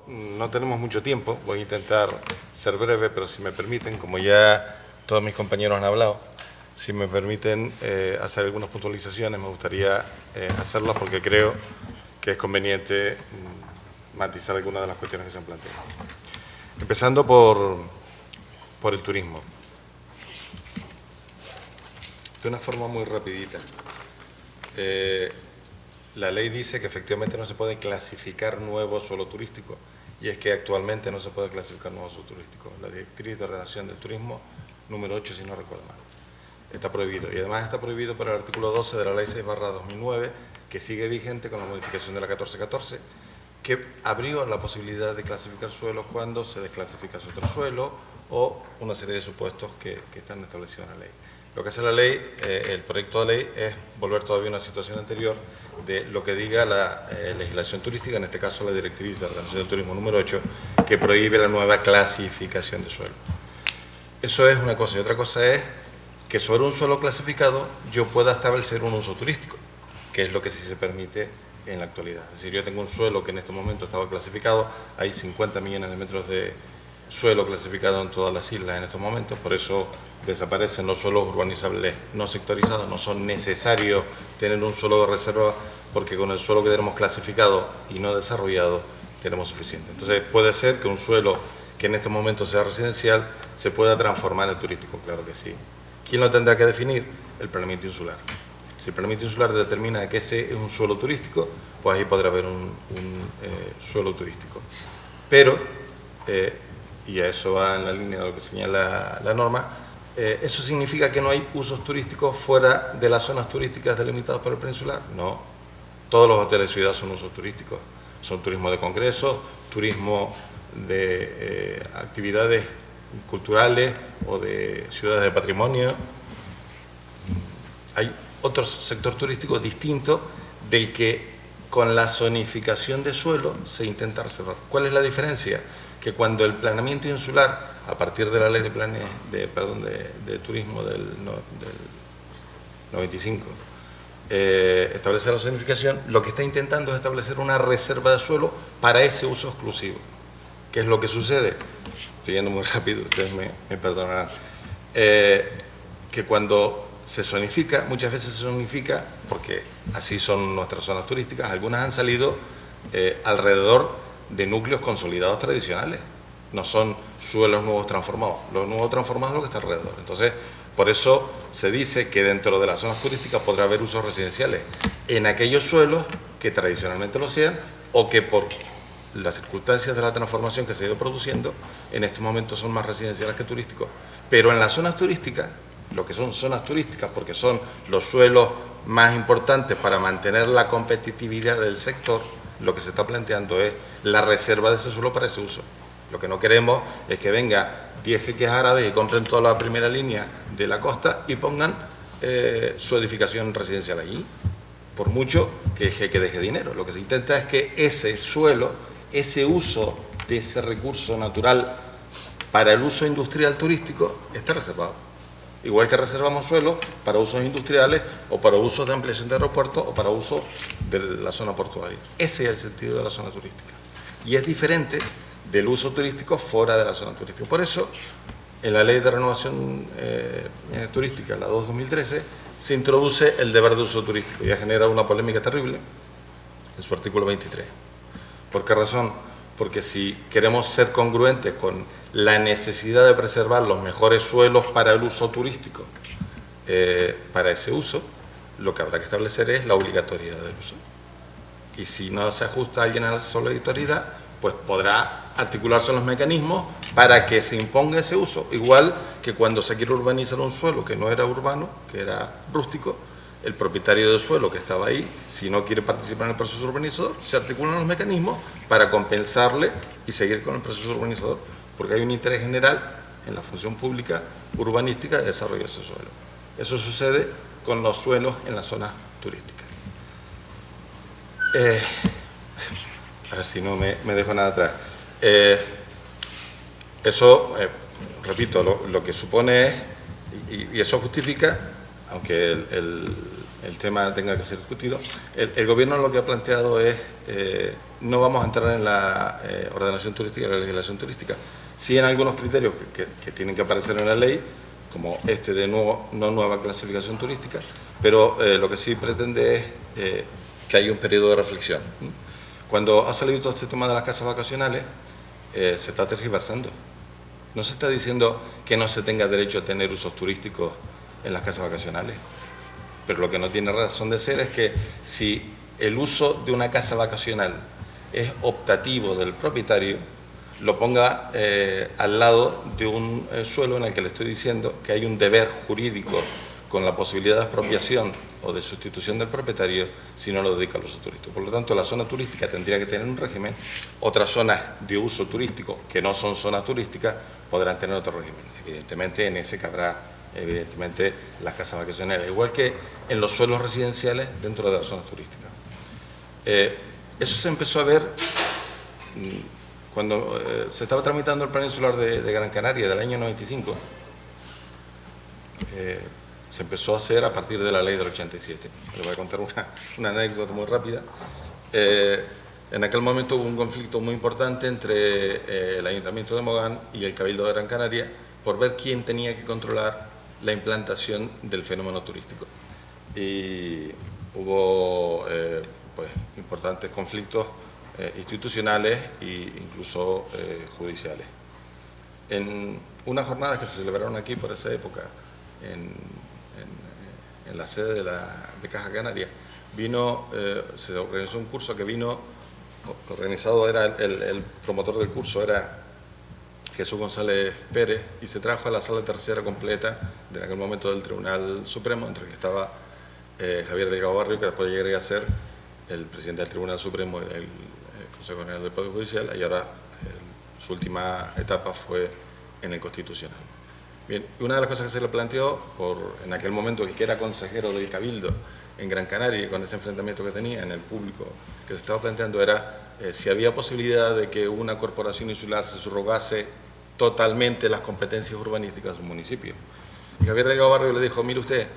no tenemos mucho tiempo, voy a intentar ser breve, pero si me permiten, como ya todos mis compañeros han hablado, si me permiten hacer algunas puntualizaciones, me gustaría hacerlas porque creo que es conveniente matizar algunas de las cuestiones que se han planteado. Empezando por el turismo. De una forma muy rapidita. La ley dice que efectivamente no se puede clasificar nuevo suelo turístico, y es que actualmente no se puede clasificar nuevo suelo turístico. La Directriz de Ordenación del Turismo, número 8, si no recuerdo mal, está prohibido. Y además está prohibido por el artículo 12 de la Ley 6/2009, que sigue vigente con la modificación de la 1414, que abrió la posibilidad de clasificar suelos cuando se desclasifica otro suelo o una serie de supuestos que están establecidos en la ley. Lo que hace la ley, el proyecto de ley, es volver todavía a una situación anterior de lo que diga la legislación turística, en este caso la Directriz de Ordenación del Turismo número 8, que prohíbe la nueva clasificación de suelo. Eso es una cosa. Y otra cosa es que sobre un suelo clasificado yo pueda establecer un uso turístico, que es lo que sí se permite en la actualidad. Es decir, yo tengo un suelo que en este momento estaba clasificado, hay 50 millones de metros de suelo clasificado en todas las islas en estos momentos, por eso desaparecen los suelos urbanizables no sectorizados. No son necesarios tener un suelo de reserva, porque con el suelo que tenemos clasificado y no desarrollado tenemos suficiente. Entonces puede ser que un suelo que en este momento sea residencial se pueda transformar en turístico, claro que sí. ¿Quién lo tendrá que definir? El planeamiento insular. Si el planeamiento insular determina que ese es un suelo turístico, pues ahí podrá haber un suelo turístico. Pero, y a eso va en la línea de lo que señala la norma, ¿eso significa que no hay usos turísticos fuera de las zonas turísticas delimitadas por el peninsular? No. Todos los hoteles de ciudad son usos turísticos. Son turismo de congresos, turismo de actividades culturales o de ciudades de patrimonio. Hay otro sector turístico distinto del que con la zonificación de suelo se intenta reservar. ¿Cuál es la diferencia? Que cuando el planeamiento insular, a partir de la ley de turismo del 95, establece la zonificación, lo que está intentando es establecer una reserva de suelo para ese uso exclusivo. ¿Qué es lo que sucede? Estoy yendo muy rápido, ustedes me perdonarán. Que cuando se zonifica, muchas veces se zonifica, porque así son nuestras zonas turísticas, algunas han salido alrededor de núcleos consolidados tradicionales, no son suelos nuevos transformados. Los nuevos transformados es lo que está alrededor. Entonces, por eso se dice que dentro de las zonas turísticas podrá haber usos residenciales en aquellos suelos que tradicionalmente lo sean, o que por las circunstancias de la transformación que se ha ido produciendo, en este momento son más residenciales que turísticos. Pero en las zonas turísticas, lo que son zonas turísticas, porque son los suelos más importantes para mantener la competitividad del sector, lo que se está planteando es la reserva de ese suelo para ese uso. Lo que no queremos es que venga 10 jeques árabes y compren toda la primera línea de la costa y pongan su edificación residencial allí, por mucho que el jeque deje dinero. Lo que se intenta es que ese suelo, ese uso de ese recurso natural para el uso industrial turístico esté reservado. Igual que reservamos suelos para usos industriales o para usos de ampliación de aeropuertos o para uso de la zona portuaria. Ese es el sentido de la zona turística. Y es diferente del uso turístico fuera de la zona turística. Por eso, en la Ley de Renovación Turística, la 2/2013, se introduce el deber de uso turístico y ha generado una polémica terrible en su artículo 23. ¿Por qué razón? Porque si queremos ser congruentes con la necesidad de preservar los mejores suelos para el uso turístico, para ese uso, lo que habrá que establecer es la obligatoriedad del uso. Y si no se ajusta a alguien a esa obligatoriedad, pues podrá articularse los mecanismos para que se imponga ese uso, igual que cuando se quiere urbanizar un suelo que no era urbano, que era rústico, el propietario del suelo que estaba ahí, si no quiere participar en el proceso urbanizador, se articulan los mecanismos para compensarle y seguir con el proceso urbanizador, porque hay un interés general en la función pública urbanística de desarrollo de ese suelo. Eso sucede con los suelos en las zonas turísticas. A ver si no me dejo nada atrás. Eso, repito, lo que supone es, y eso justifica aunque el tema tenga que ser discutido, el gobierno lo que ha planteado es, no vamos a entrar en la ordenación turística y la legislación turística, sí en algunos criterios que tienen que aparecer en la ley, como este de no nueva clasificación turística, pero lo que sí pretende es que haya un periodo de reflexión. Cuando ha salido todo este tema de las casas vacacionales, se está tergiversando. No se está diciendo que no se tenga derecho a tener usos turísticos en las casas vacacionales, pero lo que no tiene razón de ser es que si el uso de una casa vacacional es optativo del propietario, lo ponga al lado de un suelo en el que le estoy diciendo que hay un deber jurídico con la posibilidad de expropiación o de sustitución del propietario si no lo dedica al uso turístico. Por lo tanto, la zona turística tendría que tener un régimen, otras zonas de uso turístico que no son zonas turísticas podrán tener otro régimen. Evidentemente, en ese cabrá evidentemente las casas vacacionales, igual que en los suelos residenciales dentro de las zonas turísticas. Eso se empezó a ver cuando se estaba tramitando el plan insular de Gran Canaria del año 95. Se empezó a hacer a partir de la ley del 87. Les voy a contar una anécdota muy rápida. En aquel momento hubo un conflicto muy importante entre el Ayuntamiento de Mogán y el Cabildo de Gran Canaria por ver quién tenía que controlar la implantación del fenómeno turístico. Y hubo pues, importantes conflictos institucionales e incluso judiciales. En unas jornadas que se celebraron aquí por esa época, en la sede de Caja Canaria, se organizó un curso que vino organizado, el promotor del curso era Jesús González Pérez, y se trajo a la sala tercera completa de aquel momento del Tribunal Supremo, entre el que estaba Javier Delgado Barrio, que después llegaría a ser el presidente del Tribunal Supremo y del Consejo General del Poder Judicial, y ahora su última etapa fue en el Constitucional. Bien, una de las cosas que se le planteó en aquel momento, el que era consejero del Cabildo en Gran Canaria, y con ese enfrentamiento que tenía en el público, que se estaba planteando era si había posibilidad de que una corporación insular se subrogase totalmente las competencias urbanísticas de un municipio. Y Javier Delgado Barrio le dijo, mire usted,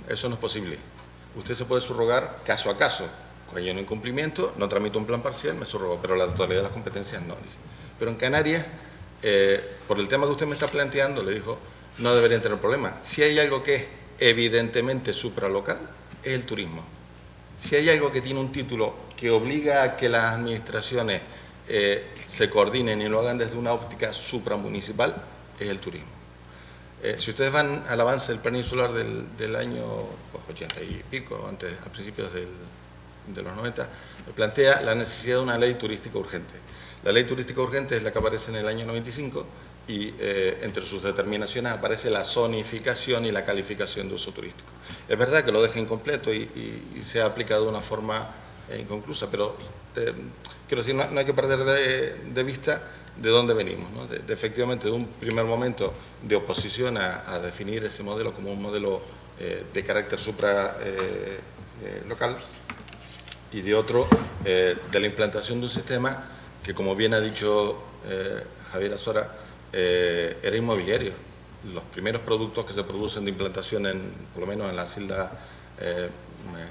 eso no es posible. Usted se puede subrogar caso a caso. Cuando hay un incumplimiento, no tramito un plan parcial, me subrogo, pero la totalidad de las competencias no. Pero en Canarias, por el tema que usted me está planteando, le dijo, no deberían tener problema. Si hay algo que es evidentemente supralocal, es el turismo. Si hay algo que tiene un título que obliga a que las administraciones se coordinen y lo hagan desde una óptica supramunicipal, es el turismo. Si ustedes van al avance del plan insular del año 80 y pico, a principios de los 90, plantea la necesidad de una ley turística urgente. La ley turística urgente es la que aparece en el año 95 y entre sus determinaciones aparece la zonificación y la calificación de uso turístico. Es verdad que lo deja incompleto y se ha aplicado de una forma inconclusa, pero quiero decir, no hay que perder de vista de dónde venimos, ¿no? Efectivamente, de un primer momento de oposición a definir ese modelo como un modelo de carácter supra local, y de otro, de la implantación de un sistema que, como bien ha dicho Javier Azora, era inmobiliario. Los primeros productos que se producen de implantación, por lo menos en las islas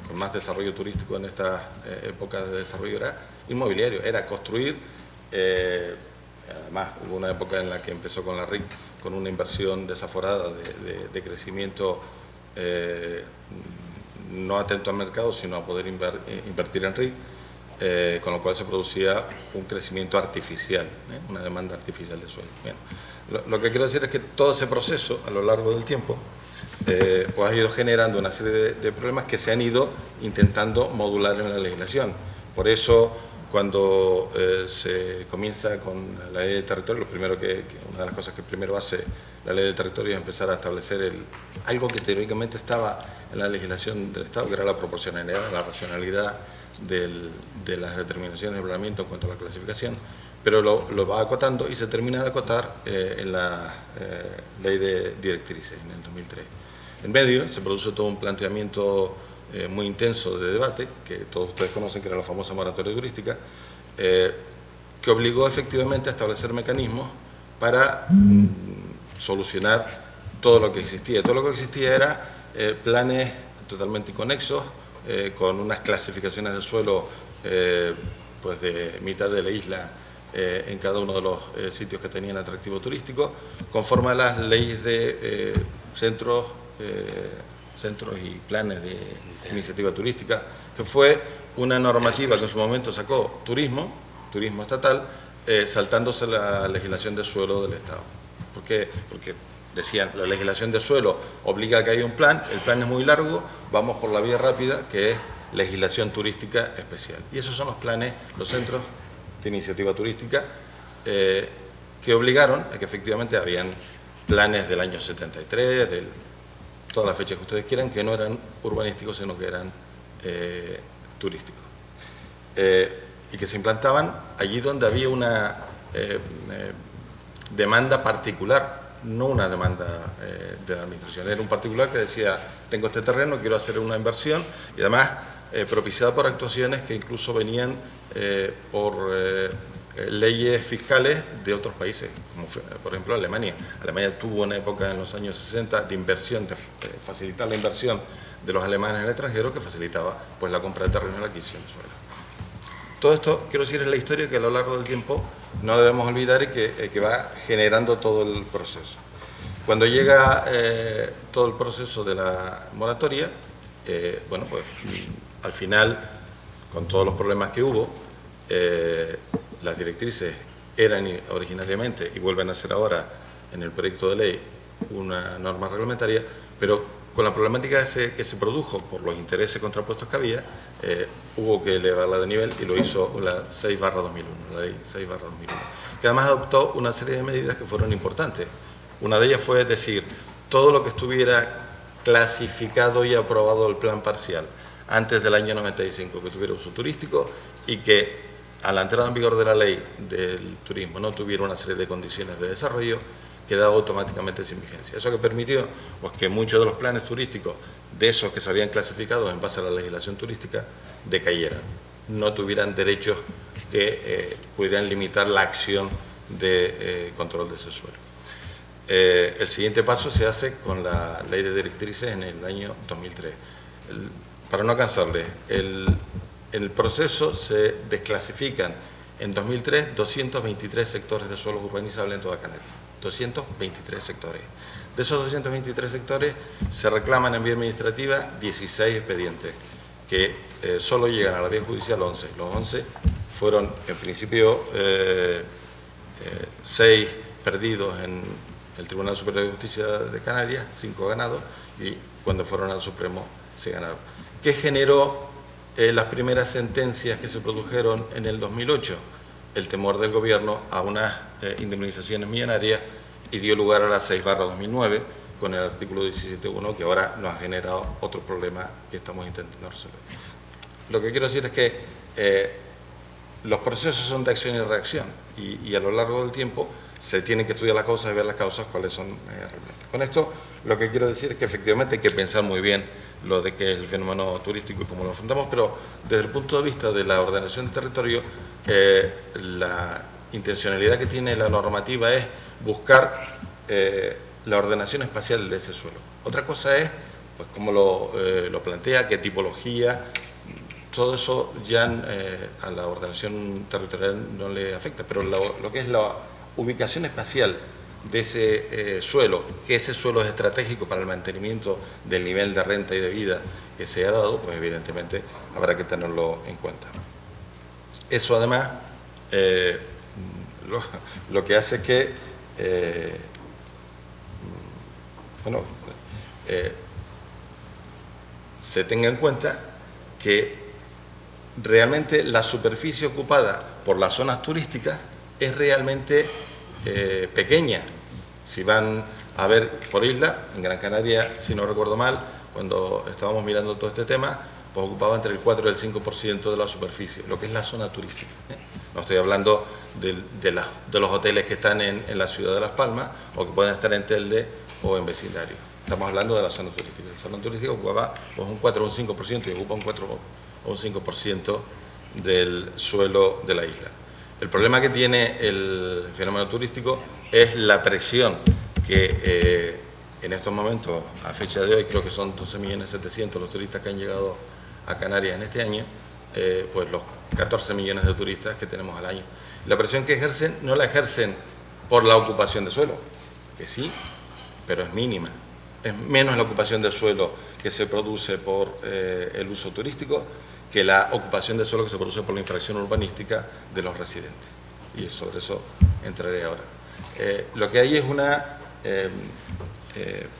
con más desarrollo turístico en estas épocas de desarrollo, era inmobiliario, era construir. Además, hubo una época en la que empezó con la RIC con una inversión desaforada de crecimiento no atento al mercado, sino a poder invertir en RIC, con lo cual se producía un crecimiento artificial, una demanda artificial de suelo. Bien. Lo que quiero decir es que todo ese proceso, a lo largo del tiempo, pues ha ido generando una serie de problemas que se han ido intentando modular en la legislación. Por eso, cuando se comienza con la ley del territorio, una de las cosas que primero hace la ley del territorio es empezar a establecer algo que teóricamente estaba en la legislación del Estado, que era la proporcionalidad, la racionalidad de las determinaciones de ordenamiento en cuanto a la clasificación, pero lo va acotando y se termina de acotar en la ley de directrices en el 2003. En medio se produce todo un planteamiento muy intenso de debate, que todos ustedes conocen, que era la famosa moratoria turística, que obligó efectivamente a establecer mecanismos para solucionar todo lo que existía. Todo lo que existía era planes totalmente inconexos, con unas clasificaciones del suelo pues de mitad de la isla en cada uno de los sitios que tenían atractivo turístico, conforme a las leyes de centros y planes de iniciativa turística, que fue una normativa que en su momento sacó turismo estatal, saltándose la legislación de suelo del Estado. ¿Por qué? Porque decían, la legislación de suelo obliga a que haya un plan, el plan es muy largo, vamos por la vía rápida, que es legislación turística especial. Y esos son los planes, los centros de iniciativa turística, que obligaron a que efectivamente habían planes del año 73, de todas las fechas que ustedes quieran, que no eran urbanísticos, sino que eran turísticos. Y que se implantaban allí donde había una demanda particular, no una demanda de la administración. Era un particular que decía, tengo este terreno, quiero hacer una inversión, y además propiciada por actuaciones que incluso venían por leyes fiscales de otros países, como por ejemplo Alemania. Alemania tuvo una época en los años 60 de inversión, de facilitar la inversión de los alemanes en el extranjero, que facilitaba pues la compra de terreno y la adquisición de suelo. Todo esto, quiero decir, es la historia que a lo largo del tiempo no debemos olvidar y que va generando todo el proceso. Cuando llega todo el proceso de la moratoria, bueno, pues al final, con todos los problemas que hubo, las directrices eran originariamente, y vuelven a ser ahora en el proyecto de ley, una norma reglamentaria, pero con la problemática que se produjo por los intereses contrapuestos que había, hubo que elevarla de nivel, y lo hizo la 6/2001, la ley 6/2001, que además adoptó una serie de medidas que fueron importantes. Una de ellas fue decir, todo lo que estuviera clasificado y aprobado el plan parcial antes del año 95, que tuviera uso turístico y que a la entrada en vigor de la ley del turismo no tuviera una serie de condiciones de desarrollo, quedaba automáticamente sin vigencia. Eso que permitió pues, que muchos de los planes turísticos, de esos que se habían clasificado en base a la legislación turística, decayeran, no tuvieran derechos que pudieran limitar la acción de control de ese suelo. El siguiente paso se hace con la ley de directrices en el año 2003. Para no cansarles, el proceso se desclasifican en 2003 223 sectores de suelos urbanizables en toda Canarias. 223 sectores. De esos 223 sectores se reclaman en vía administrativa 16 expedientes, que solo llegan a la vía judicial 11. Los 11 fueron en principio 6 perdidos en el Tribunal Superior de Justicia de Canarias, 5 ganados, y cuando fueron al Supremo se ganaron. ¿Qué generó las primeras sentencias que se produjeron en el 2008? El temor del gobierno a unas indemnizaciones millonarias, y dio lugar a la 6/2009 con el artículo 17.1, que ahora nos ha generado otro problema que estamos intentando resolver. Lo que quiero decir es que los procesos son de acción y reacción, y a lo largo del tiempo se tienen que estudiar las causas y ver las causas cuáles son realmente. Con esto lo que quiero decir es que efectivamente hay que pensar muy bien lo de qué es el fenómeno turístico y cómo lo afrontamos, pero desde el punto de vista de la ordenación del territorio, la intencionalidad que tiene la normativa es buscar la ordenación espacial de ese suelo. Otra cosa es, pues cómo lo plantea, qué tipología, todo eso ya a la ordenación territorial no le afecta, pero lo que es la ubicación espacial de ese suelo, que ese suelo es estratégico para el mantenimiento del nivel de renta y de vida que se ha dado, pues evidentemente habrá que tenerlo en cuenta. Eso además lo que hace que se tenga en cuenta que realmente la superficie ocupada por las zonas turísticas es realmente pequeña. Si van a ver por isla, en Gran Canaria, si no recuerdo mal, cuando estábamos mirando todo este tema, pues ocupaba entre el 4 y el 5% de la superficie, lo que es la zona turística. No estoy hablando de los hoteles que están en la ciudad de Las Palmas, o que pueden estar en Telde o en vecindario. Estamos hablando de la zona turística. La zona turística ocupaba pues, un 4 o un 5% y ocupa un 4 o un 5% del suelo de la isla. El problema que tiene el fenómeno turístico es la presión que en estos momentos, a fecha de hoy, creo que son 12.700.000 los turistas que han llegado a Canarias en este año, pues los 14 millones de turistas que tenemos al año. La presión que ejercen no la ejercen por la ocupación de suelo, que sí, pero es mínima. Es menos la ocupación de suelo que se produce por el uso turístico que la ocupación de suelo que se produce por la infracción urbanística de los residentes. Y sobre eso entraré ahora. Lo que hay es una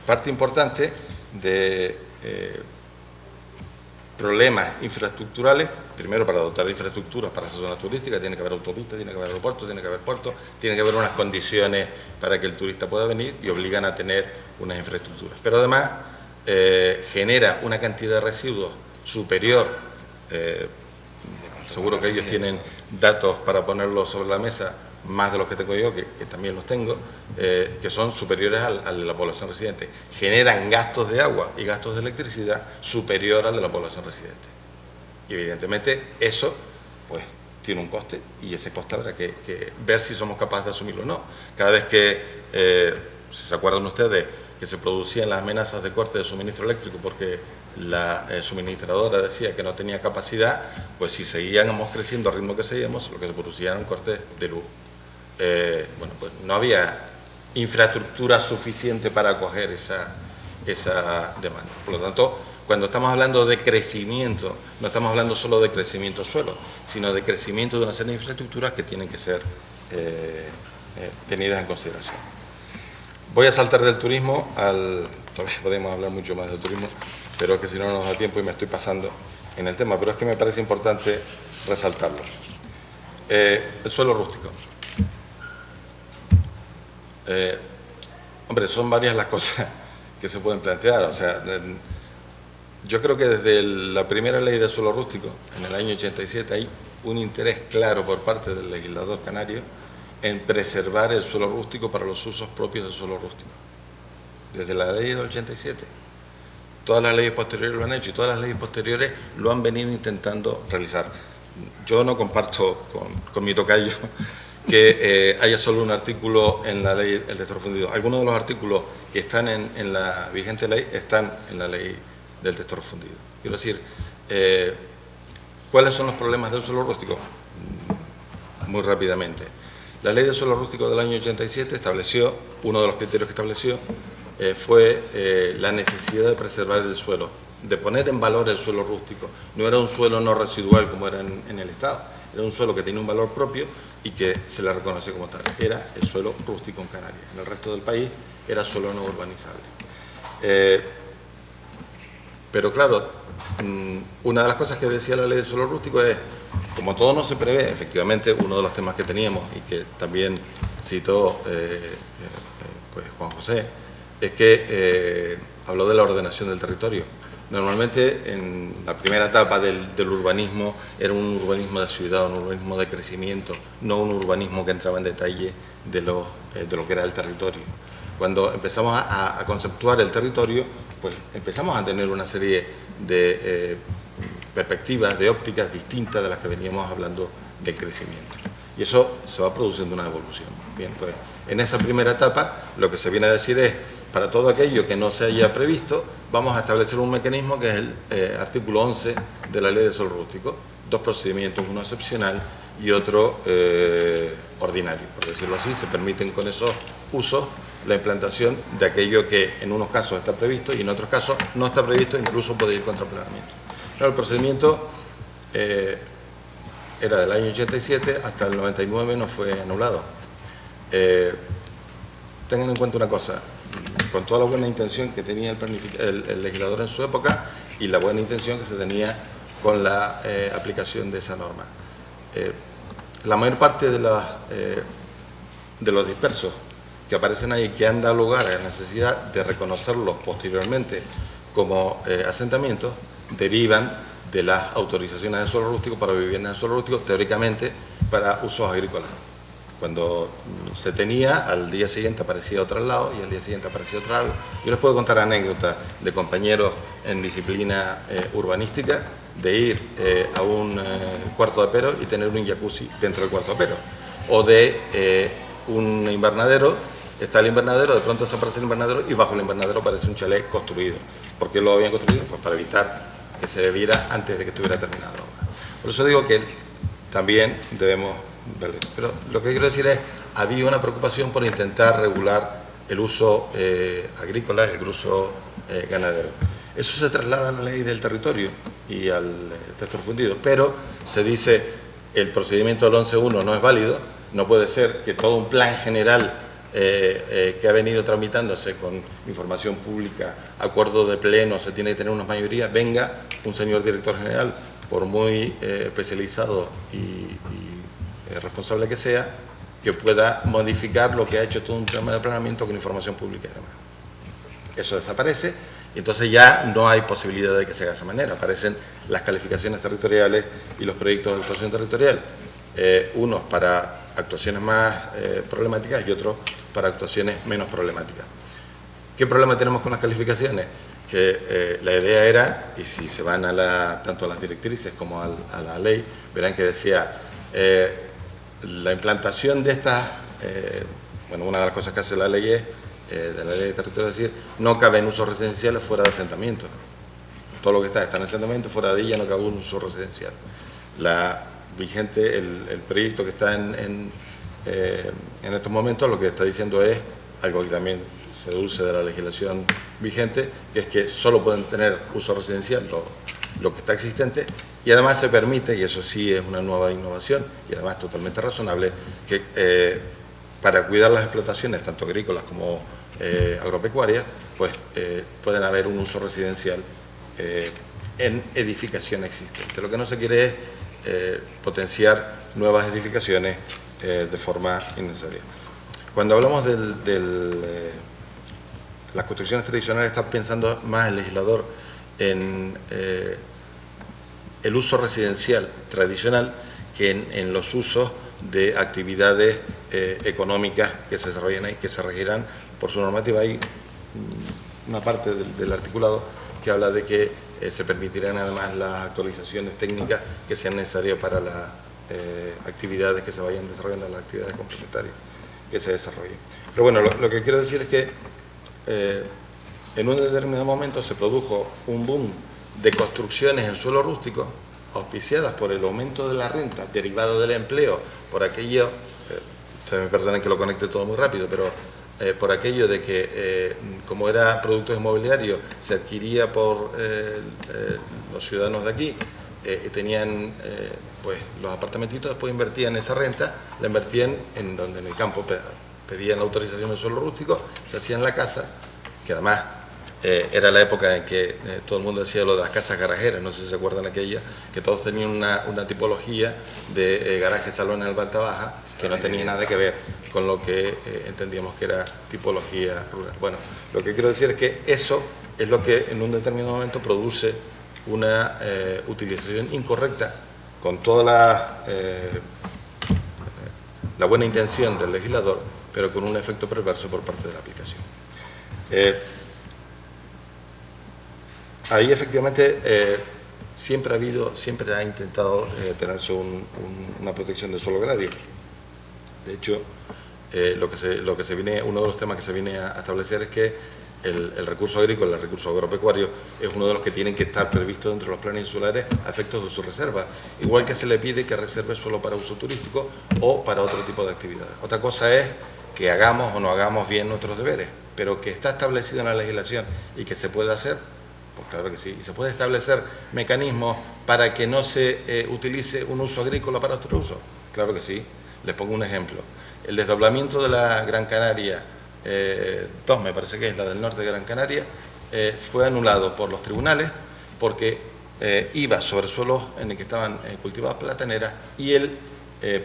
parte importante de problemas infraestructurales. Primero, para dotar de infraestructuras para esa zona turística tiene que haber autopistas, tiene que haber aeropuertos, tiene que haber puertos, tiene que haber unas condiciones para que el turista pueda venir y obligan a tener unas infraestructuras. Pero además genera una cantidad de residuos superior, seguro que ellos tienen datos para ponerlos sobre la mesa, más de los que tengo yo, que también los tengo, que son superiores a la población residente. Generan gastos de agua y gastos de electricidad superior al de la población residente. Y evidentemente eso pues tiene un coste y ese coste habrá que ver si somos capaces de asumirlo o no. Cada vez que, si se acuerdan ustedes, que se producían las amenazas de corte de suministro eléctrico porque la suministradora decía que no tenía capacidad, pues si seguíamos creciendo al ritmo que seguíamos, lo que se producía era un corte de luz. Bueno, pues no había infraestructura suficiente para acoger esa demanda. Por lo tanto, cuando estamos hablando de crecimiento, no estamos hablando solo de crecimiento suelo, sino de crecimiento de una serie de infraestructuras que tienen que ser tenidas en consideración. Voy a saltar del turismo todavía podemos hablar mucho más del turismo, pero es que si no nos da tiempo y me estoy pasando en el tema, pero es que me parece importante resaltarlo. El suelo rústico. Hombre, son varias las cosas que se pueden plantear. O sea, yo creo que desde la primera ley de suelo rústico, en el año 87, hay un interés claro por parte del legislador canario en preservar el suelo rústico para los usos propios del suelo rústico. Desde la ley del 87. Todas las leyes posteriores lo han hecho y todas las leyes posteriores lo han venido intentando realizar. Yo no comparto con mi tocayo que haya solo un artículo en la ley del texto refundido. Algunos de los artículos que están en la vigente ley están en la ley del texto refundido. Quiero decir, ¿cuáles son los problemas del suelo rústico? Muy rápidamente. La ley del suelo rústico del año 87 estableció, uno de los criterios que estableció fue la necesidad de preservar el suelo, de poner en valor el suelo rústico. No era un suelo no residual como era en el Estado, era un suelo que tenía un valor propio y que se le reconoce como tal. Era el suelo rústico en Canarias. En el resto del país era suelo no urbanizable. Pero claro, una de las cosas que decía la ley del suelo rústico es, como todo no se prevé, efectivamente uno de los temas que teníamos y que también citó pues Juan José, es que habló de la ordenación del territorio. Normalmente en la primera etapa del urbanismo era un urbanismo de ciudad, un urbanismo de crecimiento, no un urbanismo que entraba en detalle de lo que era el territorio. Cuando empezamos a conceptuar el territorio, pues empezamos a tener una serie de perspectivas, de ópticas distintas de las que veníamos hablando del crecimiento. Y eso se va produciendo una evolución. Bien, pues en esa primera etapa lo que se viene a decir es, para todo aquello que no se haya previsto, vamos a establecer un mecanismo que es el artículo 11 de la ley de suelo rústico. Dos procedimientos, uno excepcional y otro ordinario, por decirlo así. Se permiten con esos usos la implantación de aquello que en unos casos está previsto y en otros casos no está previsto, incluso puede ir contra planeamiento. Claro, el procedimiento era del año 87, hasta el 99 no fue anulado. Tengan en cuenta una cosa, con toda la buena intención que tenía el legislador en su época y la buena intención que se tenía con la aplicación de esa norma. La mayor parte de los dispersos que aparecen ahí, que han dado lugar a la necesidad de reconocerlos posteriormente como asentamientos, derivan de las autorizaciones de suelo rústico para viviendas de suelo rústico, teóricamente para usos agrícolas. Cuando se tenía, al día siguiente aparecía otro al lado y al día siguiente aparecía otro lado. Yo les puedo contar anécdotas de compañeros en disciplina urbanística de ir a un cuarto de apero y tener un jacuzzi dentro del cuarto de apero, o de un invernadero está el invernadero, de pronto desaparece el invernadero y bajo el invernadero aparece un chalet construido. ¿Por qué lo habían construido? Pues para evitar que se viera antes de que estuviera terminada la obra. Por eso digo que también debemos verlo. Pero lo que quiero decir es, había una preocupación por intentar regular el uso agrícola, el uso ganadero. Eso se traslada a la ley del territorio y al texto refundido, pero se dice el procedimiento del 11.1 no es válido, no puede ser que todo un plan general que ha venido tramitándose con información pública, acuerdo de pleno, se tiene que tener una mayoría, venga un señor director general, por muy especializado y responsable que sea, que pueda modificar lo que ha hecho todo un tema de planeamiento con información pública y demás. Eso desaparece y entonces ya no hay posibilidad de que se haga de esa manera. Aparecen las calificaciones territoriales y los proyectos de actuación territorial, unos para actuaciones más problemáticas y otros para actuaciones menos problemáticas. ¿Qué problema tenemos con las calificaciones? Que la idea era, y si se van a tanto a las directrices como a la ley, verán que decía la implantación de estas, bueno, una de las cosas que hace la ley es, de la ley de territorio, es decir, no caben usos residenciales fuera de asentamiento. Todo lo que está en asentamiento, fuera de ella no cabe un uso residencial. La vigente, el proyecto que está en estos momentos, lo que está diciendo es algo que también se deduce de la legislación vigente, que es que solo pueden tener uso residencial lo que está existente, y además se permite, y eso sí es una nueva innovación, y además totalmente razonable, que para cuidar las explotaciones, tanto agrícolas como agropecuarias, pues pueden haber un uso residencial en edificación existente. Lo que no se quiere es potenciar nuevas edificaciones de forma innecesaria. Cuando hablamos de las construcciones tradicionales, está pensando más el legislador en el uso residencial tradicional que en los usos de actividades económicas que se desarrollan ahí, que se regirán por su normativa. Hay una parte del articulado que habla de que se permitirán además las actualizaciones técnicas que sean necesarias para las actividades que se vayan desarrollando, las actividades complementarias que se desarrollen. Pero bueno, lo que quiero decir es que en un determinado momento se produjo un boom de construcciones en suelo rústico auspiciadas por el aumento de la renta derivado del empleo, por aquello, ustedes me perdonen que lo conecte todo muy rápido, pero por aquello de que como era productos inmobiliarios se adquiría por los ciudadanos de aquí, tenían pues los apartamentitos, después invertían esa renta, la invertían en el campo, pedían la autorización del suelo rústico, se hacían la casa, que además era la época en que todo el mundo decía lo de las casas garajeras, no sé si se acuerdan aquella, que todos tenían una tipología de garaje salón en el planta baja, que no tenía nada que ver con lo que entendíamos que era tipología rural. Bueno, lo que quiero decir es que eso es lo que en un determinado momento produce una utilización incorrecta, con toda la buena intención del legislador, pero con un efecto perverso por parte de la aplicación. Ahí efectivamente siempre ha intentado tenerse una protección del suelo agrario. De hecho, uno de los temas que se viene a establecer es que el recurso agrícola, el recurso agropecuario, es uno de los que tienen que estar previstos dentro de los planes insulares a efectos de su reserva. Igual que se le pide que reserve suelo para uso turístico o para otro tipo de actividades. Otra cosa es que hagamos o no hagamos bien nuestros deberes, pero que está establecido en la legislación y que se puede hacer, pues claro que sí. Y se puede establecer mecanismos para que no se utilice un uso agrícola para otro uso, claro que sí. Les pongo un ejemplo. El desdoblamiento de la Gran Canaria 2, me parece que es la del norte de Gran Canaria, fue anulado por los tribunales porque iba sobre suelos en el que estaban cultivadas plataneras y el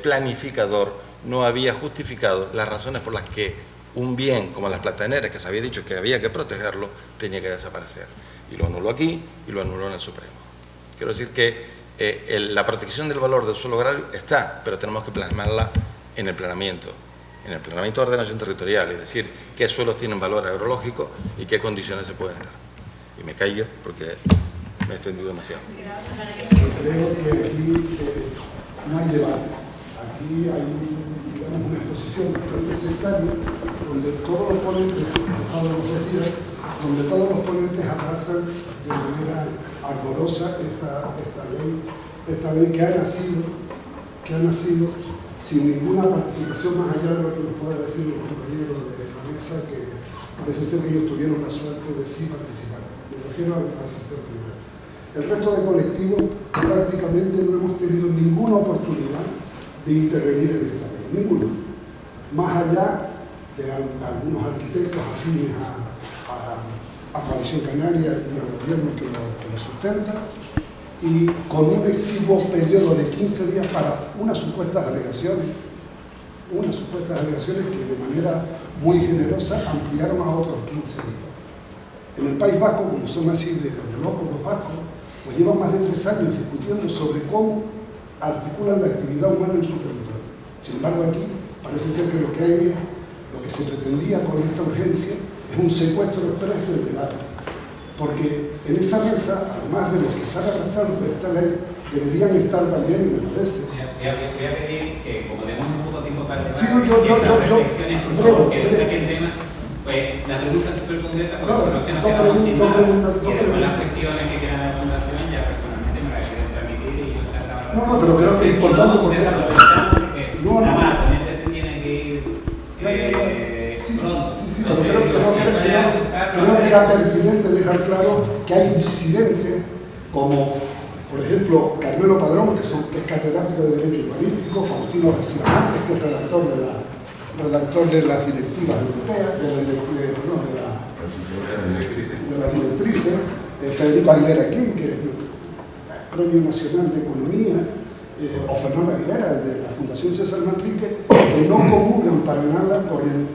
planificador no había justificado las razones por las que un bien como las plataneras, que se había dicho que había que protegerlo, tenía que desaparecer. Y lo anuló aquí y lo anuló en el Supremo. Quiero decir que la protección del valor del suelo agrario está, pero tenemos que plasmarla en el planeamiento de ordenación territorial, es decir, qué suelos tienen valor agrológico y qué condiciones se pueden dar. Y me callo porque me he extendido demasiado. Creo que aquí no hay debate. Aquí hay digamos, una exposición bastante sectaria, donde todos los ponentes, todos los días, donde todos los ponentes abrazan de manera ardorosa esta ley que ha nacido sin ninguna participación más allá de lo que nos pueda decir los compañeros de la mesa, que parece ser que ellos tuvieron la suerte de sí participar. Me refiero al sector privado. El resto de colectivos prácticamente no hemos tenido ninguna oportunidad de intervenir en esta ley, ninguna. Más allá de algunos arquitectos afines a Coalición Canaria y al gobierno que lo sustenta, y con un exiguo periodo de 15 días para unas supuestas alegaciones que de manera muy generosa ampliaron a otros 15 días. En el País Vasco, como son así de locos los vascos, pues llevan más de 3 años discutiendo sobre cómo articulan la actividad humana en su territorio. Sin embargo, aquí parece ser que lo que se pretendía con esta urgencia es un secuestro expreso del debate. Porque en esa mesa, además de los que están abrazando esta ley, deberían estar también, me parece. Voy a pedir que, como tenemos un poco de tiempo para Sí, reflexiones, por favor, que no saquen el tema, pues la pregunta es súper concreta, porque no, nos quedamos sin nada, y después las cuestiones que quedan de la Fundación, ya personalmente me las quieren transmitir y yo encantado. No, pero creo que es importante porque... Nada más, también tiene que ir... Sí, pero creo que era pertinente dejar claro que hay disidentes como, por ejemplo, Carmelo Padrón, que es catedrático de Derecho Urbanístico, Faustino García Márquez, que es redactor de las directivas europeas, de las directrices, Federico Aguilera Clín, que es Premio Nacional de Economía, o Fernando Aguilera, de la Fundación César Manrique, que no comulgan para nada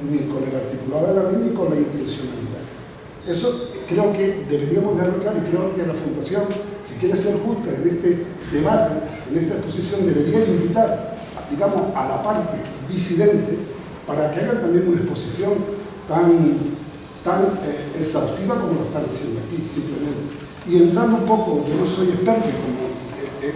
ni con el articulado de la ley ni con la intencionalidad. Eso creo que deberíamos dejarlo claro, y creo que la Fundación, si quiere ser justa en este debate, en esta exposición, debería invitar, digamos, a la parte disidente para que hagan también una exposición tan exhaustiva como lo están haciendo aquí, simplemente. Y entrando un poco, yo no soy experto, como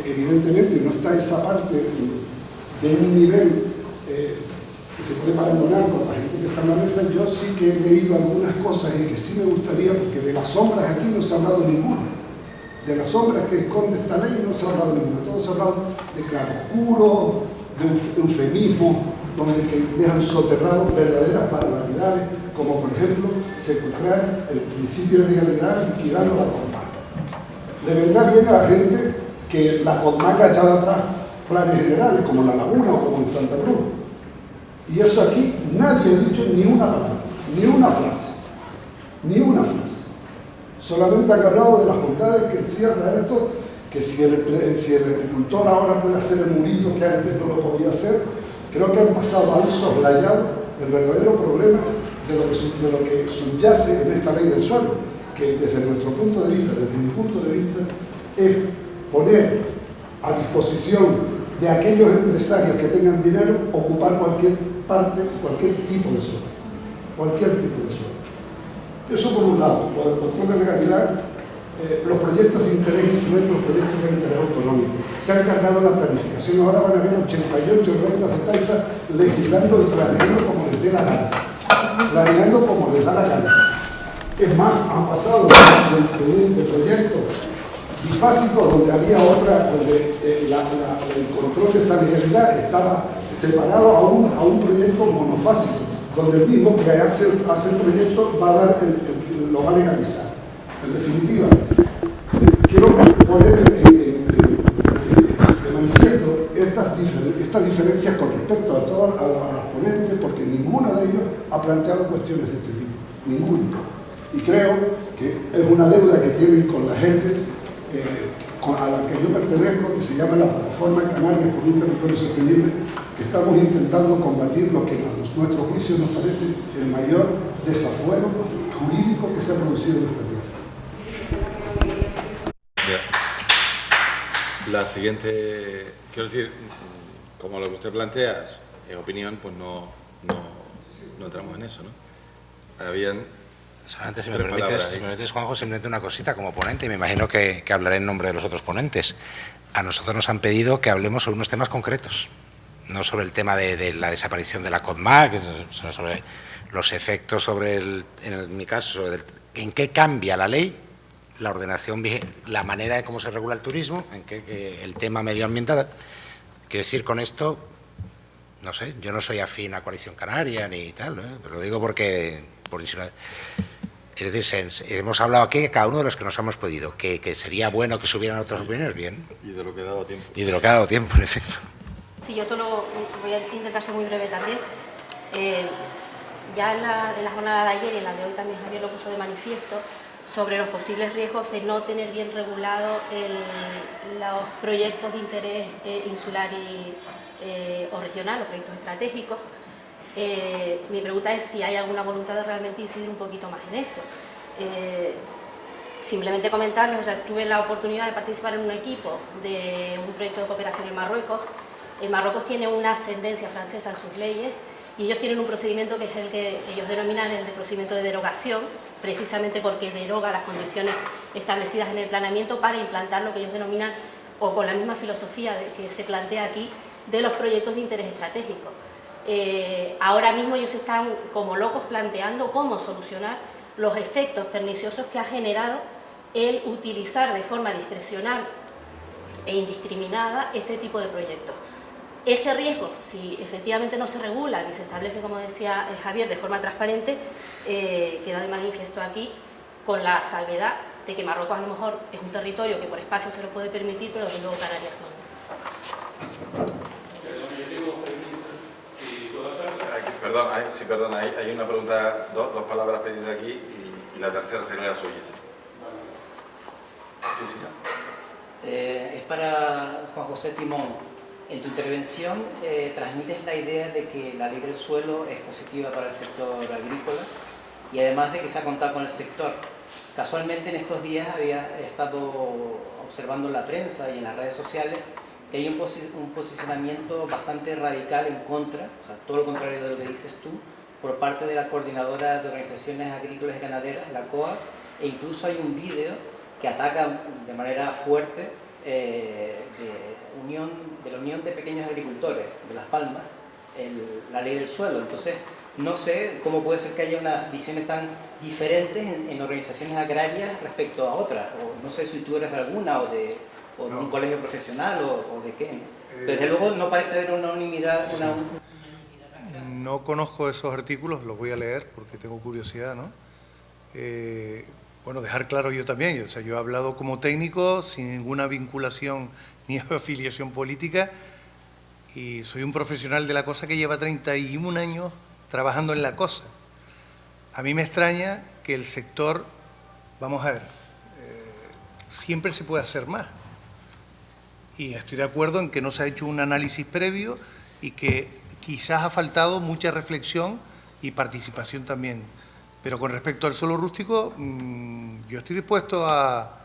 evidentemente no está esa parte de un nivel que se puede abandonar con la gente que está en la mesa. Yo sí que he leído algunas cosas y que sí me gustaría, porque de las sombras aquí no se ha hablado ninguna. De las sombras que esconde esta ley no se ha hablado ninguna. Todo se ha hablado de claroscuro, de eufemismo, donde que dejan soterrados verdaderas barbaridades, como por ejemplo secuestrar el principio de legalidad liquidando la comarca. Le vendrá bien a la gente que la comarca ha echado atrás planes generales, como La Laguna o como en Santa Cruz. Y eso aquí nadie ha dicho ni una palabra, ni una frase, ni una frase. Solamente han hablado de las bondades que encierra esto, que si el agricultor ahora puede hacer el murito que antes no lo podía hacer. Creo que han soslayado el verdadero problema de lo que subyace en esta ley del suelo, que desde nuestro punto de vista, desde mi punto de vista, es poner a disposición de aquellos empresarios que tengan dinero ocupar cualquier parte, cualquier tipo de suelo. Cualquier tipo de suelo. Eso por un lado, por el control de legalidad, los proyectos de interés insular, los proyectos de interés autonómico. Se ha encargado la planificación. Ahora van a haber 88 reinos de taifa legislando y planeando como les dé la gana. Planeando como les da la gana. Es más, han pasado de proyectos bifásicos donde había otra, donde el control de esa legalidad estaba separado a un proyecto monofásico, donde el mismo que hace el proyecto va a dar lo va a legalizar. En definitiva, quiero poner de manifiesto estas diferencias con respecto a todas las ponentes, porque ninguno de ellos ha planteado cuestiones de este tipo, ninguno. Y creo que es una deuda que tienen con la gente a la que yo pertenezco, que se llama la Plataforma Canarias por un Territorio Sostenible, que estamos intentando combatir lo que a nuestro juicio nos parece el mayor desafuero jurídico que se ha producido en esta tierra. La siguiente, quiero decir, como lo que usted plantea es opinión, pues no entramos en eso, ¿no? Habían solamente, si me permites, Juanjo, simplemente una cosita como ponente, y me imagino que hablaré en nombre de los otros ponentes. A nosotros nos han pedido que hablemos sobre unos temas concretos. no sobre el tema de la desaparición de la CODMAC, sino sobre los efectos sobre, en mi caso, sobre en qué cambia la ley, la ordenación, la manera de cómo se regula el turismo, en qué el tema medioambiental. Quiero decir con esto, no sé, yo no soy afín a Coalición Canaria ni tal, pero lo digo porque, por insinuar. Es decir, hemos hablado aquí, cada uno de los que nos hemos podido, que sería bueno que se hubieran otras opiniones, bien. Y de lo que ha dado tiempo. Y de lo que ha dado tiempo, en efecto. Sí, yo solo voy a intentar ser muy breve también. Ya en la jornada de ayer y en la de hoy también Javier lo puso de manifiesto sobre los posibles riesgos de no tener bien regulado los proyectos de interés insular o regional, los proyectos estratégicos. Mi pregunta es si hay alguna voluntad de realmente incidir un poquito más en eso. Simplemente comentarles, o sea, tuve la oportunidad de participar en un equipo de un proyecto de cooperación en Marruecos. Marruecos tiene una ascendencia francesa en sus leyes y ellos tienen un procedimiento que es el que ellos denominan el procedimiento de derogación, precisamente porque deroga las condiciones establecidas en el planeamiento para implantar lo que ellos denominan, o con la misma filosofía que se plantea aquí, de los proyectos de interés estratégico. Ahora mismo ellos están como locos planteando cómo solucionar los efectos perniciosos que ha generado el utilizar de forma discrecional e indiscriminada este tipo de proyectos. Ese riesgo, si efectivamente no se regula y se establece, como decía Javier, de forma transparente, queda de manifiesto aquí, con la salvedad de que Marruecos a lo mejor es un territorio que por espacio se lo puede permitir, pero desde luego Canarias no. Perdón, hay una pregunta, dos palabras pedidas aquí y la tercera sería suya. Sí. Es para Juan José Timón. En tu intervención transmites la idea de que la ley del suelo es positiva para el sector agrícola y además de que se ha contado con el sector. Casualmente en estos días había estado observando en la prensa y en las redes sociales que hay un posicionamiento bastante radical en contra, o sea, todo lo contrario de lo que dices tú, por parte de la Coordinadora de Organizaciones Agrícolas y Ganaderas, la COAG, e incluso hay un vídeo que ataca de manera fuerte de la Unión de Pequeños Agricultores de Las Palmas, la ley del suelo. Entonces, no sé cómo puede ser que haya unas visiones tan diferentes en organizaciones agrarias respecto a otras, o no sé si tú eres de alguna o de un colegio profesional o de qué. Desde luego no parece haber una unanimidad. No conozco esos artículos, los voy a leer porque tengo curiosidad, ¿no? Bueno, dejar claro yo también, o sea, yo he hablado como técnico sin ninguna vinculación ni afiliación política y soy un profesional de la cosa que lleva 31 años trabajando en la cosa. A mí me extraña que el sector, vamos a ver, siempre se puede hacer más. Y estoy de acuerdo en que no se ha hecho un análisis previo y que quizás ha faltado mucha reflexión y participación también. Pero con respecto al suelo rústico, yo estoy dispuesto a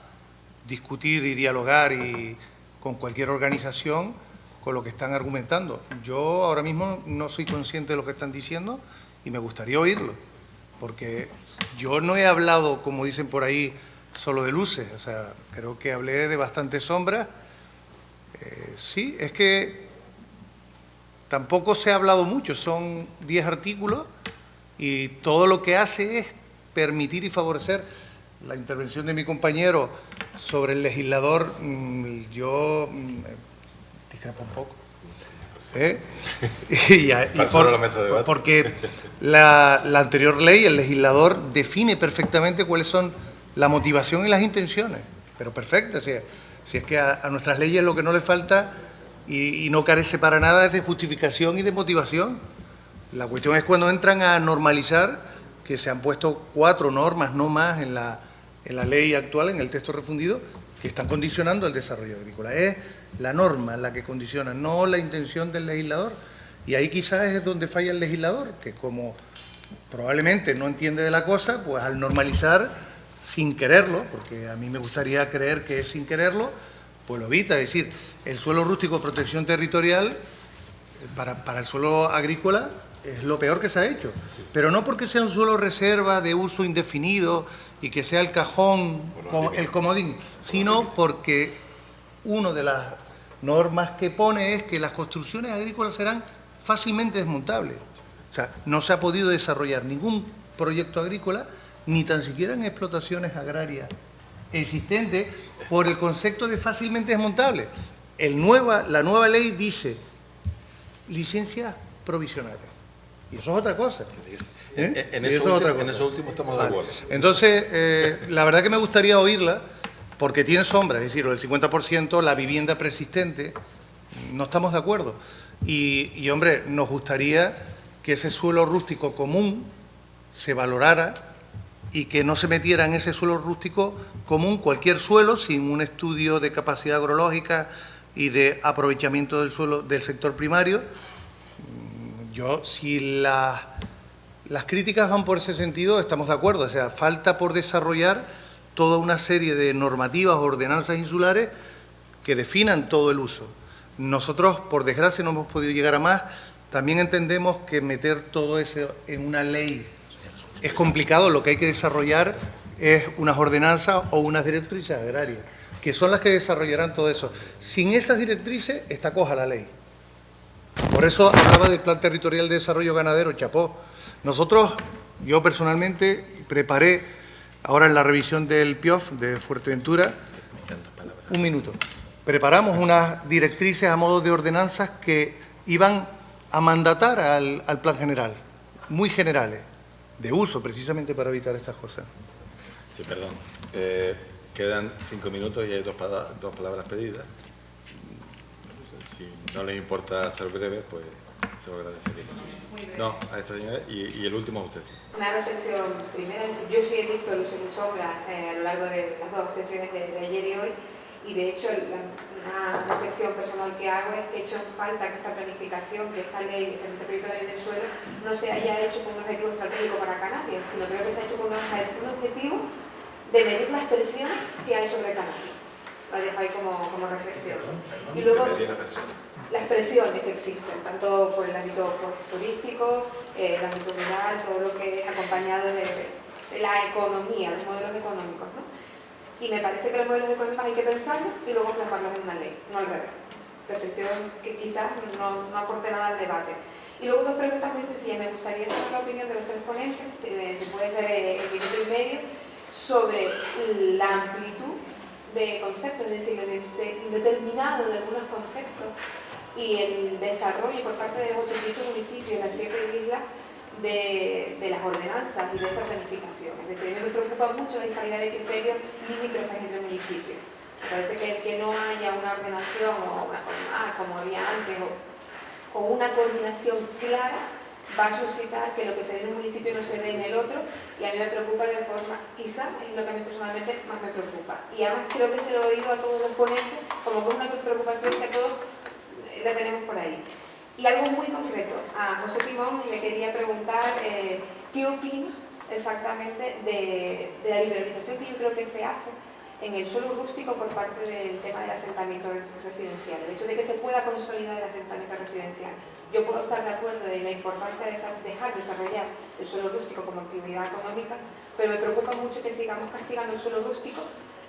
discutir y dialogar con cualquier organización con lo que están argumentando. Yo ahora mismo no soy consciente de lo que están diciendo y me gustaría oírlo, porque yo no he hablado, como dicen por ahí, solo de luces. O sea, creo que hablé de bastantes sombras. Sí, es que tampoco se ha hablado mucho, son 10 artículos y todo lo que hace es permitir y favorecer. La intervención de mi compañero sobre el legislador, yo discrepo un poco. Porque la anterior ley, el legislador define perfectamente cuáles son la motivación y las intenciones, pero perfectas. Si es que a nuestras leyes lo que no le falta y no carece para nada es de justificación y de motivación. La cuestión es cuando entran a normalizar, que se han puesto 4 normas, no más, en la ley actual, en el texto refundido, que están condicionando el desarrollo agrícola. Es la norma la que condiciona, no la intención del legislador. Y ahí quizás es donde falla el legislador, que como probablemente no entiende de la cosa, pues al normalizar sin quererlo, porque a mí me gustaría creer que es sin quererlo, pues lo evita. Es decir, el suelo rústico, protección territorial, para el suelo agrícola es lo peor que se ha hecho. Pero no porque sea un suelo reserva de uso indefinido y que sea el cajón, el comodín, sino porque uno de normas que pone es que las construcciones agrícolas serán fácilmente desmontables. O sea, no se ha podido desarrollar ningún proyecto agrícola, ni tan siquiera en explotaciones agrarias existentes, por el concepto de fácilmente desmontable. La nueva ley dice licencias provisionales. Y eso es otra cosa. En eso último estamos de acuerdo. Entonces, la verdad que me gustaría oírla, porque tiene sombra, es decir, el 50%, la vivienda preexistente, no estamos de acuerdo. Y, hombre, nos gustaría que ese suelo rústico común se valorara y que no se metiera en ese suelo rústico común cualquier suelo sin un estudio de capacidad agrológica y de aprovechamiento del suelo del sector primario. Si las críticas van por ese sentido, estamos de acuerdo. O sea, falta por desarrollar toda una serie de normativas o ordenanzas insulares que definan todo el uso. Nosotros, por desgracia, no hemos podido llegar a más. También entendemos que meter todo eso en una ley es complicado. Lo que hay que desarrollar es unas ordenanzas o unas directrices agrarias, que son las que desarrollarán todo eso. Sin esas directrices está coja la ley. Por eso hablaba del Plan Territorial de Desarrollo Ganadero, chapó. Nosotros, yo personalmente, preparé, ahora en la revisión del PIOF de Fuerteventura, un minuto, preparamos unas directrices a modo de ordenanzas que iban a mandatar al plan general, muy generales, de uso precisamente para evitar estas cosas. Sí, perdón. Quedan 5 minutos y hay dos palabras pedidas. Si no les importa ser breve, pues se lo agradecería. No, a esta señora y el último a usted. Una reflexión primera, es decir, yo sí he visto luces y sombras a lo largo de las dos sesiones de ayer y hoy, y de hecho una reflexión personal que hago es que he hecho en falta que esta planificación, que esta ley, este proyecto de ley del suelo, no se haya hecho con un objetivo estratégico para Canarias, sino creo que se ha hecho con un objetivo de medir las presiones que hay sobre Canarias. La dejo ahí como reflexión. Y luego las presiones que existen, tanto por el ámbito turístico, el ámbito rural, todo lo que es acompañado de la economía, los modelos económicos, ¿no? Y me parece que los modelos económicos hay que pensarlos y luego plasmarlos en una ley, no al revés. Reflexión que quizás no aporte nada al debate. Y luego dos preguntas muy sencillas. Me gustaría saber la opinión de los tres ponentes, si puede ser el minuto y medio, sobre la amplitud de conceptos, es decir, indeterminado de algunos conceptos y el desarrollo por parte de los 88 municipios, las 7 islas, de las ordenanzas y de esa planificación. Es decir, a mí me preocupa mucho la disparidad de criterios limítrofes entre municipios. Me parece que el que no haya una ordenación o una como había antes o una coordinación clara va a suscitar que lo que se dé en un municipio no se dé en el otro, y a mí me preocupa de forma, quizá es lo que a mí personalmente más me preocupa. Y además creo que se lo he oído a todos los ponentes como con una preocupación que todos la tenemos por ahí. Y algo muy concreto, a José Timón le quería preguntar qué opina exactamente de la liberalización que yo creo que se hace en el suelo rústico por parte del tema del asentamiento residencial, el hecho de que se pueda consolidar el asentamiento residencial. Yo puedo estar de acuerdo en la importancia de dejar desarrollar el suelo rústico como actividad económica, pero me preocupa mucho que sigamos castigando el suelo rústico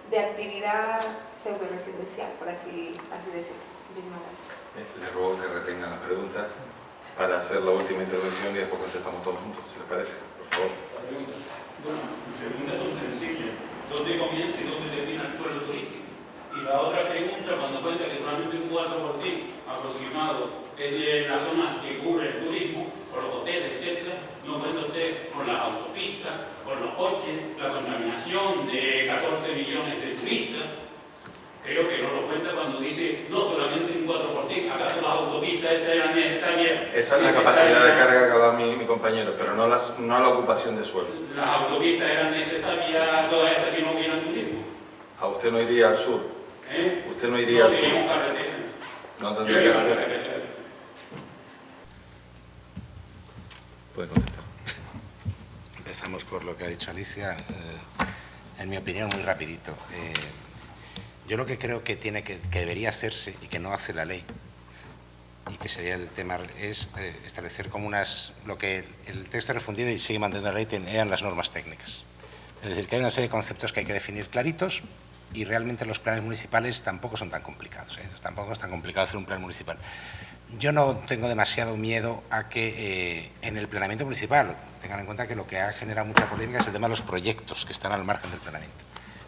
de actividad pseudo-residencial, por así decirlo. Muchísimas gracias. Les ruego que retengan las preguntas para hacer la última intervención y después contestamos todos juntos, si les parece. Por favor. Bueno, mis preguntas son sencillas. ¿Dónde comienza y dónde termina el suelo turístico? Y la otra pregunta, cuando cuenta que solamente un 4% aproximado es de la zona que cubre el turismo, con los hoteles, etc., no cuenta usted con las autopistas, con los coches, la contaminación de 14 millones de turistas. Creo que no lo cuenta cuando dice no solamente un 4%, ¿acaso las autopistas eran necesarias? Esa es la capacidad de carga que hablaba mi compañero, pero no la ocupación de suelo. ¿Las autopistas eran necesarias todas estas si no hubieran turismo? ¿A usted no iría al sur? ¿Usted no iría al sur? No teníamos carretera. No tendría carretera. Puede contestar. Empezamos por lo que ha dicho Alicia. En mi opinión, muy rapidito. Yo lo que creo que debería hacerse y que no hace la ley, y que sería el tema, es establecer como lo que el texto refundido y sigue manteniendo la ley eran las normas técnicas. Es decir, que hay una serie de conceptos que hay que definir claritos y realmente los planes municipales tampoco son tan complicados, ¿eh? Tampoco es tan complicado hacer un plan municipal. Yo no tengo demasiado miedo a que en el planeamiento municipal, tengan en cuenta que lo que ha generado mucha polémica es el tema de los proyectos que están al margen del planeamiento.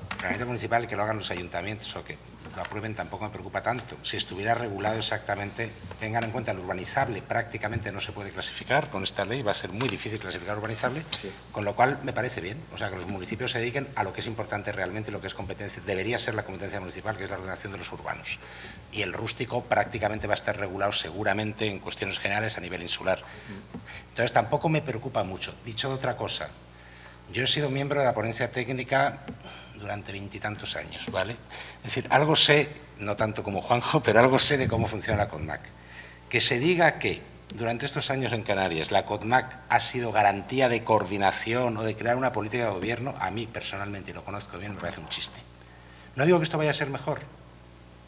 El planeamiento municipal, que lo hagan los ayuntamientos o que lo aprueben, tampoco me preocupa tanto. Si estuviera regulado exactamente, tengan en cuenta el urbanizable, prácticamente no se puede clasificar con esta ley, va a ser muy difícil clasificar urbanizable, sí. Con lo cual me parece bien, o sea, que los municipios se dediquen a lo que es importante realmente, lo que es competencia, debería ser la competencia municipal, que es la ordenación de los urbanos. Y el rústico prácticamente va a estar regulado seguramente en cuestiones generales a nivel insular. Entonces tampoco me preocupa mucho. Dicho de otra cosa, yo he sido miembro de la ponencia técnica durante 20 y tantos años, ¿vale? Es decir, algo sé, no tanto como Juanjo, pero algo sé de cómo funciona la CODMAC. Que se diga que durante estos años en Canarias la CODMAC ha sido garantía de coordinación o de crear una política de gobierno, a mí personalmente, y lo conozco bien, me parece un chiste. No digo que esto vaya a ser mejor,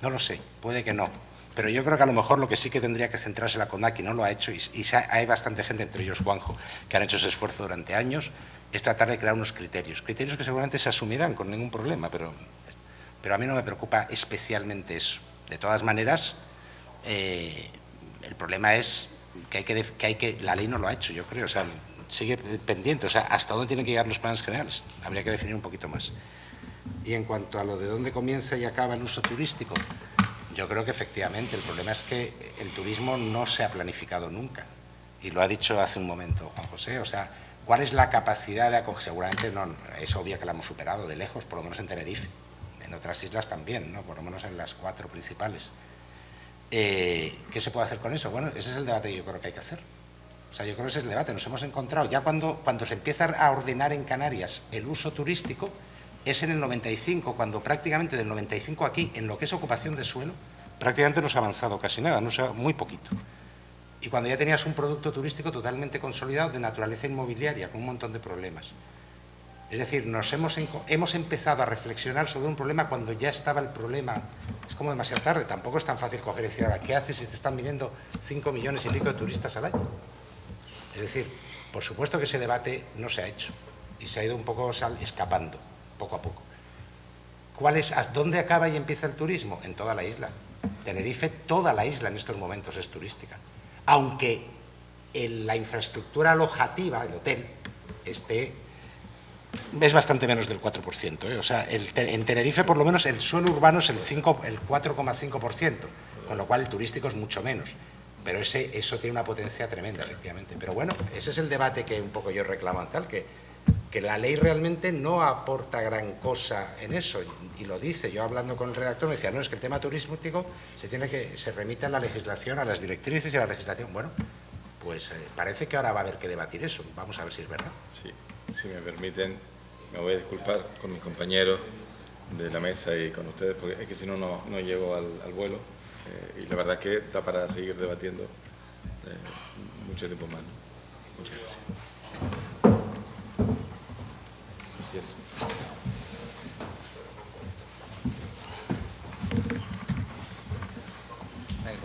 no lo sé, puede que no, pero yo creo que a lo mejor lo que sí que tendría que centrarse la CODMAC, y no lo ha hecho, y hay bastante gente, entre ellos Juanjo, que han hecho ese esfuerzo durante años, es tratar de crear unos criterios que seguramente se asumirán con ningún problema, pero a mí no me preocupa especialmente eso. De todas maneras, el problema es que la ley no lo ha hecho, yo creo, o sea, sigue pendiente, o sea, hasta dónde tienen que llegar los planes generales, habría que definir un poquito más. Y en cuanto a lo de dónde comienza y acaba el uso turístico, yo creo que efectivamente el problema es que el turismo no se ha planificado nunca, y lo ha dicho hace un momento Juan José, o sea, ¿cuál es la capacidad de acoger? Seguramente no, es obvio que la hemos superado de lejos, por lo menos en Tenerife, en otras islas también, ¿no? Por lo menos en las 4 principales. ¿Qué se puede hacer con eso? Bueno, ese es el debate que yo creo que hay que hacer. O sea, yo creo que ese es el debate, nos hemos encontrado, ya cuando se empieza a ordenar en Canarias el uso turístico, es en el 95, cuando prácticamente del 95 aquí, en lo que es ocupación de suelo, prácticamente no se ha avanzado casi nada, no se ha, muy poquito. Y cuando ya tenías un producto turístico totalmente consolidado de naturaleza inmobiliaria, con un montón de problemas. Es decir, hemos empezado a reflexionar sobre un problema cuando ya estaba el problema. Es como demasiado tarde, tampoco es tan fácil coger y decir, ahora, ¿qué haces si te están viniendo 5 millones y pico de turistas al año? Es decir, por supuesto que ese debate no se ha hecho y se ha ido un poco escapando, poco a poco. ¿Dónde acaba y empieza el turismo? En toda la isla. Tenerife, toda la isla en estos momentos es turística. Aunque la infraestructura alojativa, el hotel, es bastante menos del 4%, ¿eh? O sea, en Tenerife por lo menos el suelo urbano es el 4,5%, con lo cual el turístico es mucho menos. Pero eso tiene una potencia tremenda, efectivamente. Pero bueno, ese es el debate que un poco yo reclamo, tal, que la ley realmente no aporta gran cosa en eso, y lo dice. Yo hablando con el redactor me decía, no, es que el tema turístico se remite a la legislación, a las directrices y a la legislación. Bueno, pues parece que ahora va a haber que debatir eso, vamos a ver si es verdad. Sí, si me permiten, me voy a disculpar con mis compañeros de la mesa y con ustedes, porque es que si no, no llego al vuelo, y la verdad es que da para seguir debatiendo mucho tiempo más, ¿no? Muchas gracias.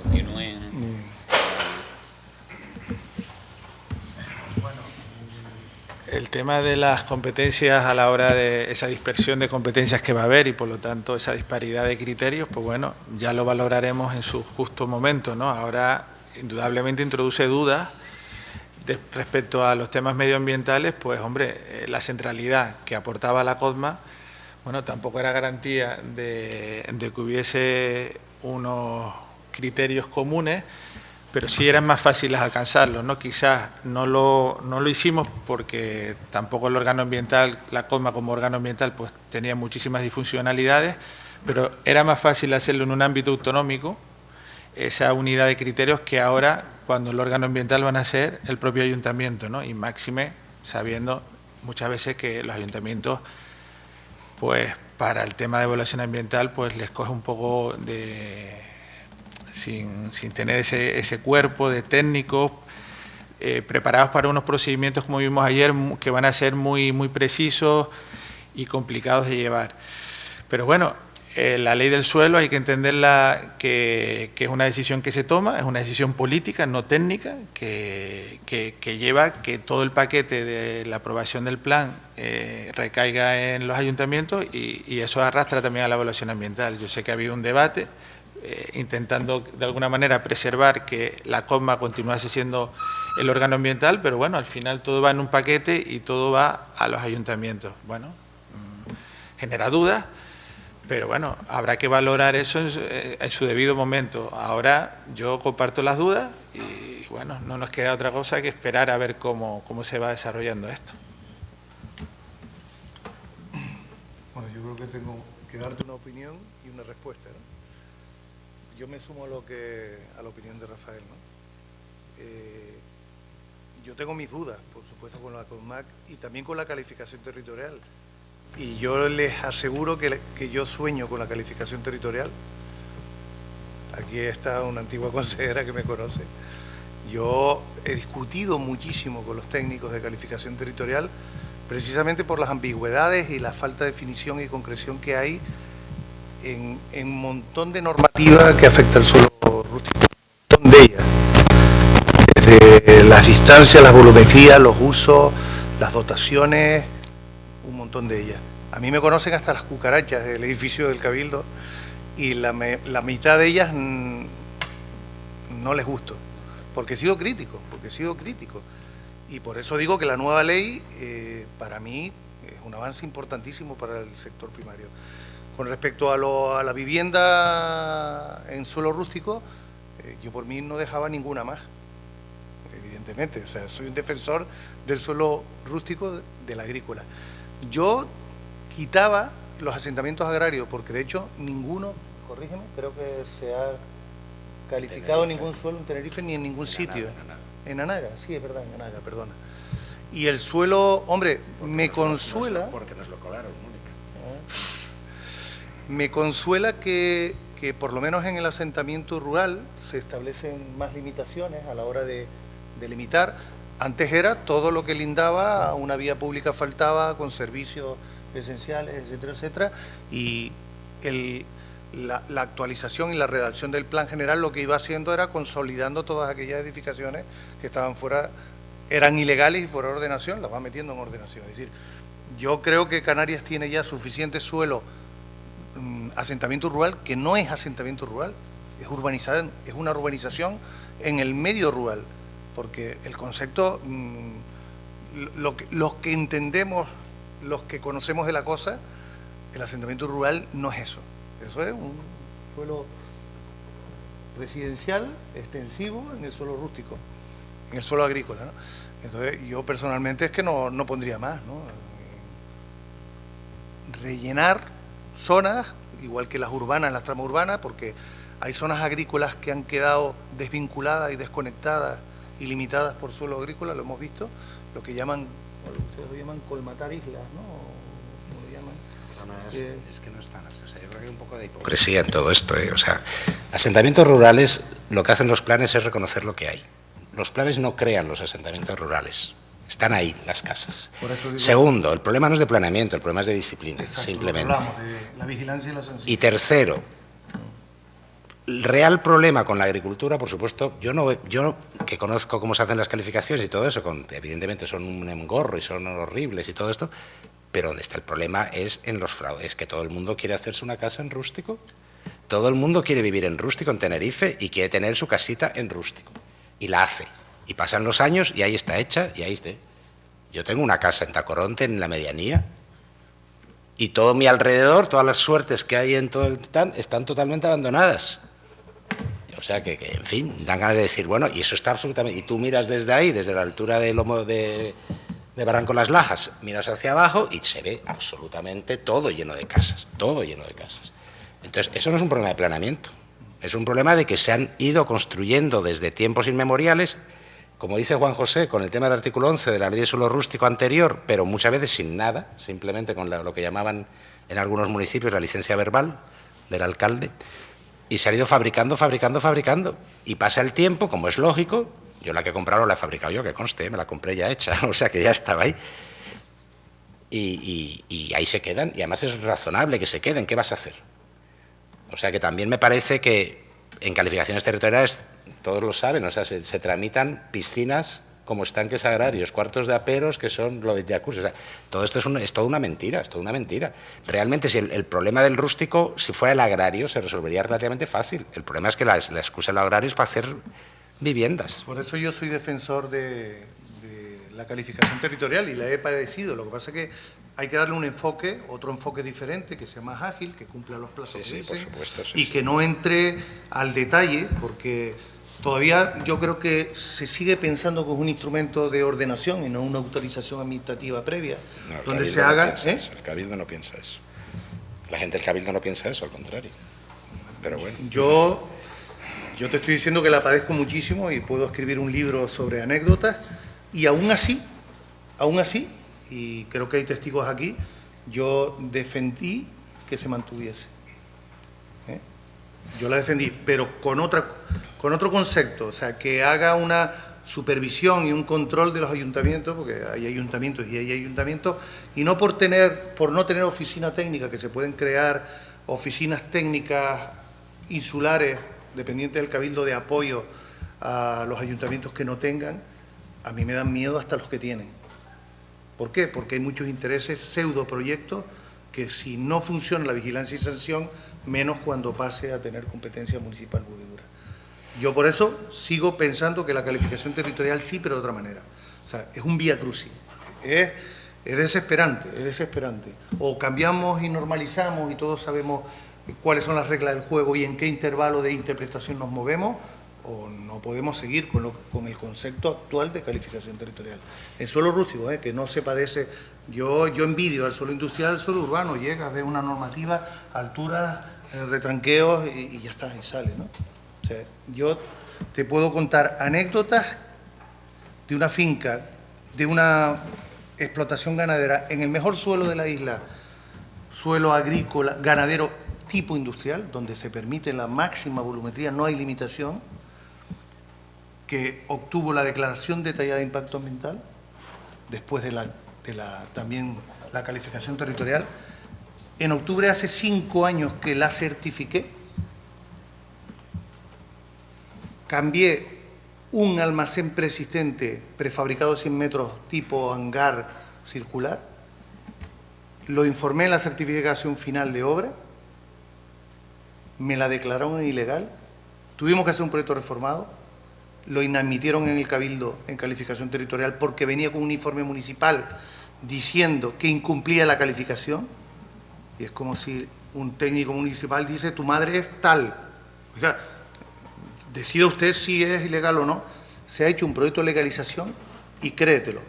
Continúen. Bueno, el tema de las competencias a la hora de esa dispersión de competencias que va a haber y por lo tanto esa disparidad de criterios, pues bueno, ya lo valoraremos en su justo momento, ¿no? Ahora indudablemente introduce dudas respecto a los temas medioambientales, pues hombre, la centralidad que aportaba la CODMA, bueno, tampoco era garantía de que hubiese unos criterios comunes, pero sí eran más fáciles alcanzarlos, ¿no? Quizás no lo hicimos porque tampoco el órgano ambiental, la CODMA como órgano ambiental, pues tenía muchísimas disfuncionalidades, pero era más fácil hacerlo en un ámbito autonómico, esa unidad de criterios, que ahora cuando el órgano ambiental van a ser el propio ayuntamiento, ¿no? Y máxime sabiendo muchas veces que los ayuntamientos, pues para el tema de evaluación ambiental, pues les coge un poco sin tener ese cuerpo de técnicos preparados para unos procedimientos, como vimos ayer, que van a ser muy precisos y complicados de llevar. Pero bueno, la ley del suelo hay que entenderla que es una decisión que se toma, es una decisión política, no técnica, que lleva que todo el paquete de la aprobación del plan recaiga en los ayuntamientos y eso arrastra también a la evaluación ambiental. Yo sé que ha habido un debate intentando de alguna manera preservar que la CONMA continuase siendo el órgano ambiental, pero bueno, al final todo va en un paquete y todo va a los ayuntamientos. Bueno, genera dudas. Pero bueno, habrá que valorar eso en su debido momento. Ahora yo comparto las dudas y bueno, no nos queda otra cosa que esperar a ver cómo se va desarrollando esto. Bueno, yo creo que tengo que darte una opinión y una respuesta, ¿no? Yo me sumo a la opinión de Rafael, ¿no? Yo tengo mis dudas, por supuesto, con la CONMAC y también con la calificación territorial. Y yo les aseguro que yo sueño con la calificación territorial. Aquí está una antigua consejera que me conoce. Yo he discutido muchísimo con los técnicos de calificación territorial precisamente por las ambigüedades y la falta de definición y concreción que hay en un montón de normativa que afecta al suelo rústico, un montón de ellas. Desde las distancias, las volumetrías, los usos, las dotaciones, un montón de ellas. A mí me conocen hasta las cucarachas del edificio del Cabildo y la mitad de ellas no les gusto, porque he sido crítico, Y por eso digo que la nueva ley, para mí, es un avance importantísimo para el sector primario. Con respecto a la vivienda en suelo rústico, yo por mí no dejaba ninguna más, evidentemente. O sea, soy un defensor del suelo rústico del agrícola. Yo quitaba los asentamientos agrarios, porque de hecho ninguno, corrígeme, creo que se ha calificado ningún suelo en Tenerife ni en ningún sitio. En Anaga, sí, es verdad, en Anaga, perdona. Y el suelo, hombre, me consuela... Porque nos lo colaron, Mónica. Me consuela que por lo menos en el asentamiento rural se establecen más limitaciones a la hora de limitar. Antes era todo lo que lindaba a una vía pública faltaba con servicios esenciales, etcétera, etcétera, y la actualización y la redacción del plan general lo que iba haciendo era consolidando todas aquellas edificaciones que estaban fuera, eran ilegales y fuera de ordenación, las va metiendo en ordenación. Es decir, yo creo que Canarias tiene ya suficiente suelo, asentamiento rural, que no es asentamiento rural, es una urbanización en el medio rural, porque el concepto, los que entendemos, los que conocemos de la cosa, el asentamiento rural no es eso. Eso es un suelo residencial extensivo en el suelo rústico, en el suelo agrícola, ¿no? Entonces yo personalmente es que no pondría más, ¿no? Rellenar zonas, igual que las urbanas, las tramas urbanas, porque hay zonas agrícolas que han quedado desvinculadas y desconectadas y limitadas por suelo agrícola, lo hemos visto, lo que llaman, ustedes lo llaman colmatar islas, ¿no? ¿Cómo lo llaman? Es que no están así. O sea, yo creo que hay un poco de hipocresía en todo esto, ¿eh? O sea, asentamientos rurales, lo que hacen los planes es reconocer lo que hay. Los planes no crean los asentamientos rurales. Están ahí las casas. Por eso digo, segundo, el problema no es de planeamiento, el problema es de disciplina, exacto, simplemente. Hablamos de la vigilancia y la sanción. Y tercero, el real problema con la agricultura, por supuesto, yo que conozco cómo se hacen las calificaciones y todo eso, evidentemente son un engorro y son horribles y todo esto, pero donde está el problema es en los fraudes, es que todo el mundo quiere hacerse una casa en rústico, todo el mundo quiere vivir en rústico en Tenerife y quiere tener su casita en rústico, y la hace, y pasan los años y ahí está hecha, y ahí está. Yo tengo una casa en Tacoronte, en la medianía, y todo mi alrededor, todas las suertes que hay en todo el están totalmente abandonadas. O sea que, en fin, dan ganas de decir, bueno, y eso está absolutamente... Y tú miras desde ahí, desde la altura del lomo de Barranco Las Lajas, miras hacia abajo y se ve absolutamente todo lleno de casas, todo lleno de casas. Entonces, eso no es un problema de planeamiento, es un problema de que se han ido construyendo desde tiempos inmemoriales, como dice Juan José, con el tema del artículo 11 de la Ley de Suelo Rústico anterior, pero muchas veces sin nada, simplemente con lo que llamaban en algunos municipios la licencia verbal del alcalde, y se han ido fabricando, y pasa el tiempo, como es lógico. Yo la que he comprado la he fabricado yo, que conste, me la compré ya hecha, o sea que ya estaba ahí. Y ahí se quedan, y además es razonable que se queden, ¿qué vas a hacer? O sea que también me parece que en calificaciones territoriales, todos lo saben, o sea, se tramitan piscinas como estanques agrarios, cuartos de aperos que son lo de jacuzzi. O sea, todo esto es toda una mentira, es toda una mentira. Realmente, si el problema del rústico, si fuera el agrario, se resolvería relativamente fácil. El problema es que la excusa del agrario es para hacer viviendas. Por eso yo soy defensor de la calificación territorial y la he padecido. Lo que pasa es que hay que darle un enfoque, otro enfoque diferente, que sea más ágil, que cumpla los plazos que dicen, por supuesto, y que no entre al detalle, porque todavía yo creo que se sigue pensando que es un instrumento de ordenación y no una autorización administrativa previa, No, donde se haga... El Cabildo no piensa eso. La gente del Cabildo no piensa eso, al contrario. Pero bueno. Yo te estoy diciendo que la padezco muchísimo y puedo escribir un libro sobre anécdotas, y aún así, y creo que hay testigos aquí, yo defendí que se mantuviese. Yo la defendí, pero con otro concepto, o sea, que haga una supervisión y un control de los ayuntamientos, porque hay ayuntamientos y hay ayuntamientos, y no por no tener oficina técnica, que se pueden crear oficinas técnicas insulares, dependientes del Cabildo, de apoyo a los ayuntamientos que no tengan. A mí me dan miedo hasta los que tienen. ¿Por qué? Porque hay muchos intereses, pseudoproyectos, que si no funciona la vigilancia y sanción, menos cuando pase a tener competencia municipal pura y dura. Yo por eso sigo pensando que la calificación territorial sí, pero de otra manera. O sea, es un vía crucis. Es desesperante, es desesperante. O cambiamos y normalizamos y todos sabemos cuáles son las reglas del juego y en qué intervalo de interpretación nos movemos, o no podemos seguir con el concepto actual de calificación territorial. En suelo rústico, que no se padece, yo envidio al suelo industrial, al suelo urbano, llega, ve una normativa, alturas, retranqueos y ya está, y sale, ¿no? O sea, yo te puedo contar anécdotas de una finca, de una explotación ganadera en el mejor suelo de la isla, suelo agrícola, ganadero tipo industrial, donde se permite la máxima volumetría, no hay limitación, que obtuvo la declaración detallada de impacto ambiental, después de también la calificación territorial. En octubre hace 5 años que la certifiqué. Cambié un almacén preexistente prefabricado de 100 metros tipo hangar circular. Lo informé en la certificación final de obra. Me la declararon ilegal. Tuvimos que hacer un proyecto reformado. Lo inadmitieron en el Cabildo en calificación territorial porque venía con un informe municipal diciendo que incumplía la calificación. Y es como si un técnico municipal dice, tu madre es tal. Oiga, decida usted si es ilegal o no. Se ha hecho un proyecto de legalización y créetelo,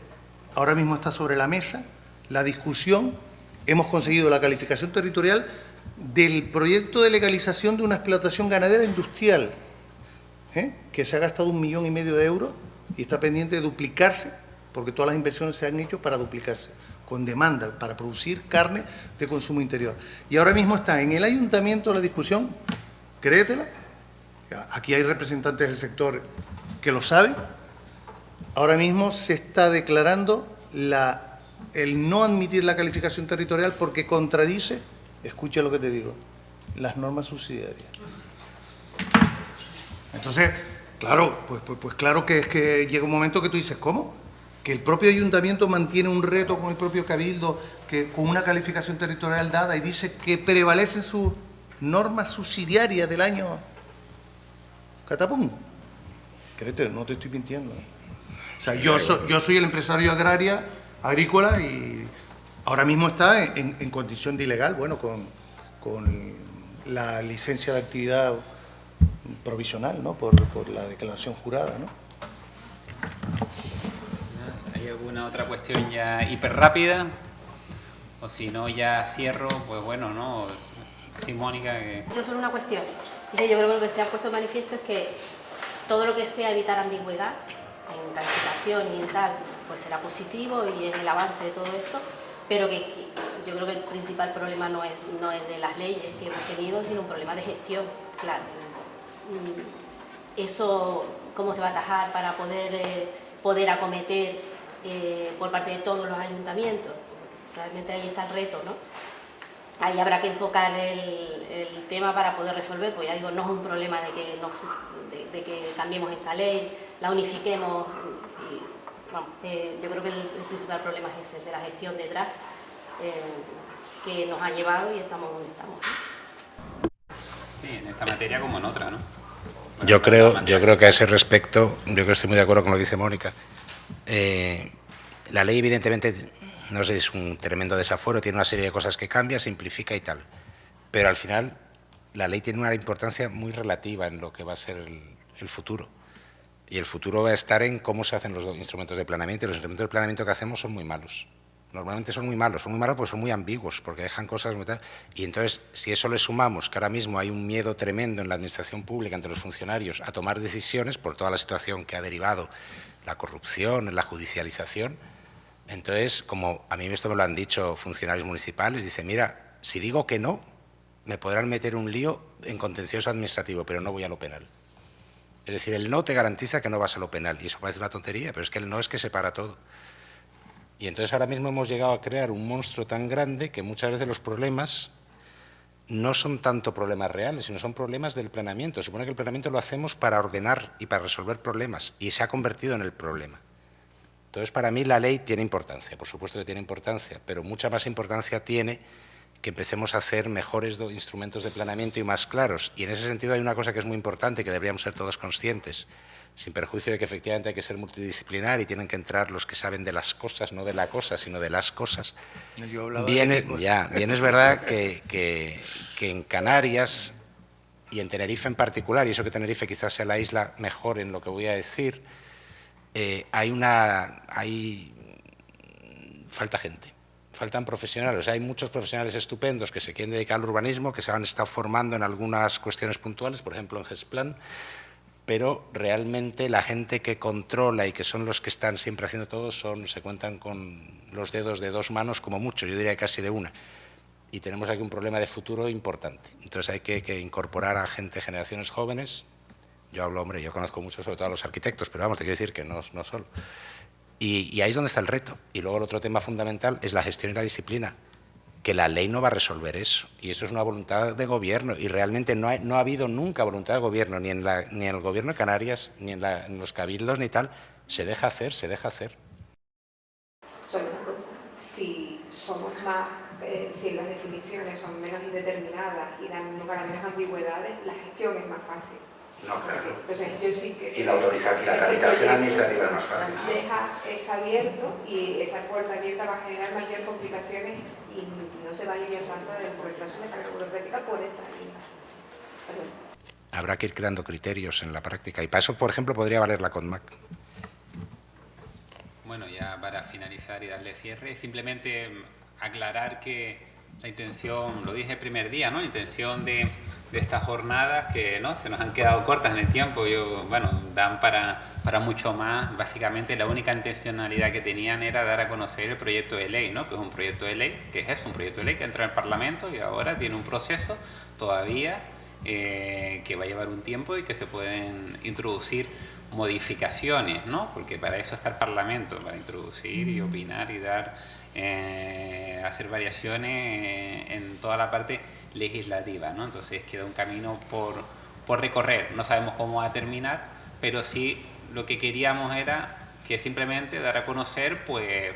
ahora mismo está sobre la mesa la discusión. Hemos conseguido la calificación territorial del proyecto de legalización de una explotación ganadera industrial, que se ha gastado 1,5 millones de euros y está pendiente de duplicarse, porque todas las inversiones se han hecho para duplicarse, con demanda, para producir carne de consumo interior. Y ahora mismo está en el ayuntamiento la discusión, créetela, aquí hay representantes del sector que lo saben, ahora mismo se está declarando el no admitir la calificación territorial porque contradice, escucha lo que te digo, las normas subsidiarias. Entonces, claro, pues claro que es que llega un momento que tú dices, ¿cómo? Que el propio ayuntamiento mantiene un reto con el propio cabildo, que con una calificación territorial dada y dice que prevalecen sus normas subsidiarias del año catapum. Créete, no te estoy mintiendo. O sea, yo soy el empresario agrícola y ahora mismo está en condición de ilegal, bueno, con la licencia de actividad provisional, ¿no? Por la declaración jurada, ¿no? ¿Hay alguna otra cuestión ya hiper rápida? O si no, ya cierro, pues bueno, ¿no? Sí, Mónica. Yo solo una cuestión. Yo creo que lo que se ha puesto de manifiesto es que todo lo que sea evitar ambigüedad en calificación y en tal, pues será positivo y es el avance de todo esto, pero que yo creo que el principal problema no es de las leyes que hemos tenido, sino un problema de gestión, claro. Eso, ¿cómo se va a atajar para poder acometer por parte de todos los ayuntamientos? Realmente ahí está el reto, ¿no? ahí habrá que enfocar el tema para poder resolver, pues ya digo, no es un problema de que cambiemos esta ley, la unifiquemos. Yo creo que el principal problema es ese, de la gestión detrás, que nos ha llevado y estamos donde estamos. Sí, en esta materia como en otra, ¿no? Bueno, yo creo que a ese respecto, yo creo que estoy muy de acuerdo con lo que dice Mónica. La ley, evidentemente, no sé, es un tremendo desafuero, tiene una serie de cosas que cambia, simplifica y tal. Pero al final, la ley tiene una importancia muy relativa en lo que va a ser el futuro. Y el futuro va a estar en cómo se hacen los instrumentos de planeamiento. Y los instrumentos de planeamiento que hacemos son muy malos. Normalmente son muy malos porque son muy ambiguos, porque dejan cosas muy tal. Y entonces, si eso le sumamos, que ahora mismo hay un miedo tremendo en la administración pública, entre los funcionarios, a tomar decisiones por toda la situación que ha derivado la corrupción, la judicialización, entonces, como a mí esto me lo han dicho funcionarios municipales, dice, mira, si digo que no, me podrán meter un lío en contencioso administrativo, pero no voy a lo penal. Es decir, el no te garantiza que no vas a lo penal, y eso parece una tontería, pero es que el no es que separa todo. Y entonces ahora mismo hemos llegado a crear un monstruo tan grande que muchas veces los problemas no son tanto problemas reales, sino son problemas del planeamiento. Se supone que el planeamiento lo hacemos para ordenar y para resolver problemas, y se ha convertido en el problema. Entonces, para mí la ley tiene importancia, por supuesto que tiene importancia, pero mucha más importancia tiene que empecemos a hacer mejores instrumentos de planeamiento y más claros. Y en ese sentido hay una cosa que es muy importante, que deberíamos ser todos conscientes, sin perjuicio de que efectivamente hay que ser multidisciplinar y tienen que entrar los que saben de las cosas, no de la cosa, sino de las cosas. Bien es verdad que en Canarias y en Tenerife en particular, y eso que Tenerife quizás sea la isla mejor en lo que voy a decir, falta gente. Faltan profesionales, hay muchos profesionales estupendos que se quieren dedicar al urbanismo, que se han estado formando en algunas cuestiones puntuales, por ejemplo en GESPLAN, pero realmente la gente que controla y que son los que están siempre haciendo todo se cuentan con los dedos de dos manos como mucho, yo diría casi de una. Y tenemos aquí un problema de futuro importante. Entonces hay que incorporar a gente, generaciones jóvenes. Yo hablo, hombre, yo conozco mucho sobre todo a los arquitectos, pero vamos, te quiero decir que no solo. Y ahí es donde está el reto. Y luego el otro tema fundamental es la gestión y la disciplina, que la ley no va a resolver eso. Y eso es una voluntad de gobierno. Y realmente no ha habido nunca voluntad de gobierno, ni en el gobierno de Canarias, ni en los cabildos, ni tal. Se deja hacer, se deja hacer. Solo una cosa, si somos más, si las definiciones son menos indeterminadas y dan lugar a menos ambigüedades, la gestión es más fácil. No, claro. Entonces, yo sí que... Y la autorización y la tramitación administrativa es más fácil. Deja eso abierto y esa puerta abierta va a generar mayores complicaciones y no se va a aliviar tanto del retraso de carga burocrática por esa línea. Habrá que ir creando criterios en la práctica y para eso, por ejemplo, podría valer la CONMAC. Bueno, ya para finalizar y darle cierre, simplemente aclarar que la intención, lo dije el primer día, ¿no? La intención de estas jornadas que no se nos han quedado cortas en el tiempo, dan para mucho más. Básicamente la única intencionalidad que tenían era dar a conocer el proyecto de ley, ¿no? Que es un proyecto de ley, un proyecto de ley que entra en el Parlamento y ahora tiene un proceso todavía que va a llevar un tiempo y que se pueden introducir modificaciones, ¿no? Porque para eso está el Parlamento, para introducir y opinar y dar, hacer variaciones en toda la parte legislativa, ¿no? Entonces queda un camino por recorrer. No sabemos cómo va a terminar, pero sí lo que queríamos era que simplemente dar a conocer pues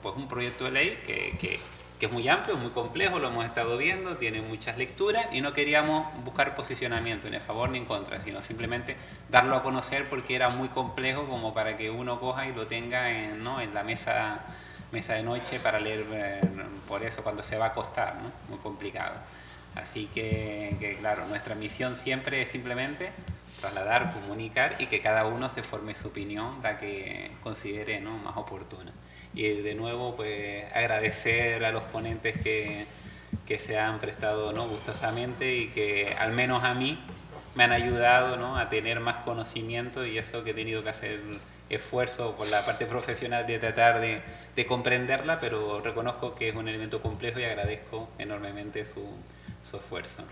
un proyecto de ley que es muy amplio, muy complejo, lo hemos estado viendo, tiene muchas lecturas y no queríamos buscar posicionamiento ni a favor ni en contra, sino simplemente darlo a conocer porque era muy complejo como para que uno coja y lo tenga en la mesa de noche para leer, por eso cuando se va a acostar, ¿no? Muy complicado. Así que claro, nuestra misión siempre es simplemente trasladar, comunicar y que cada uno se forme su opinión, la que considere, ¿no?, más oportuna. Y de nuevo, pues agradecer a los ponentes que se han prestado, ¿no?, gustosamente y que al menos a mí me han ayudado, ¿no?, a tener más conocimiento y eso que he tenido que hacer esfuerzo por la parte profesional de tratar de comprenderla, pero reconozco que es un elemento complejo y agradezco enormemente su esfuerzo.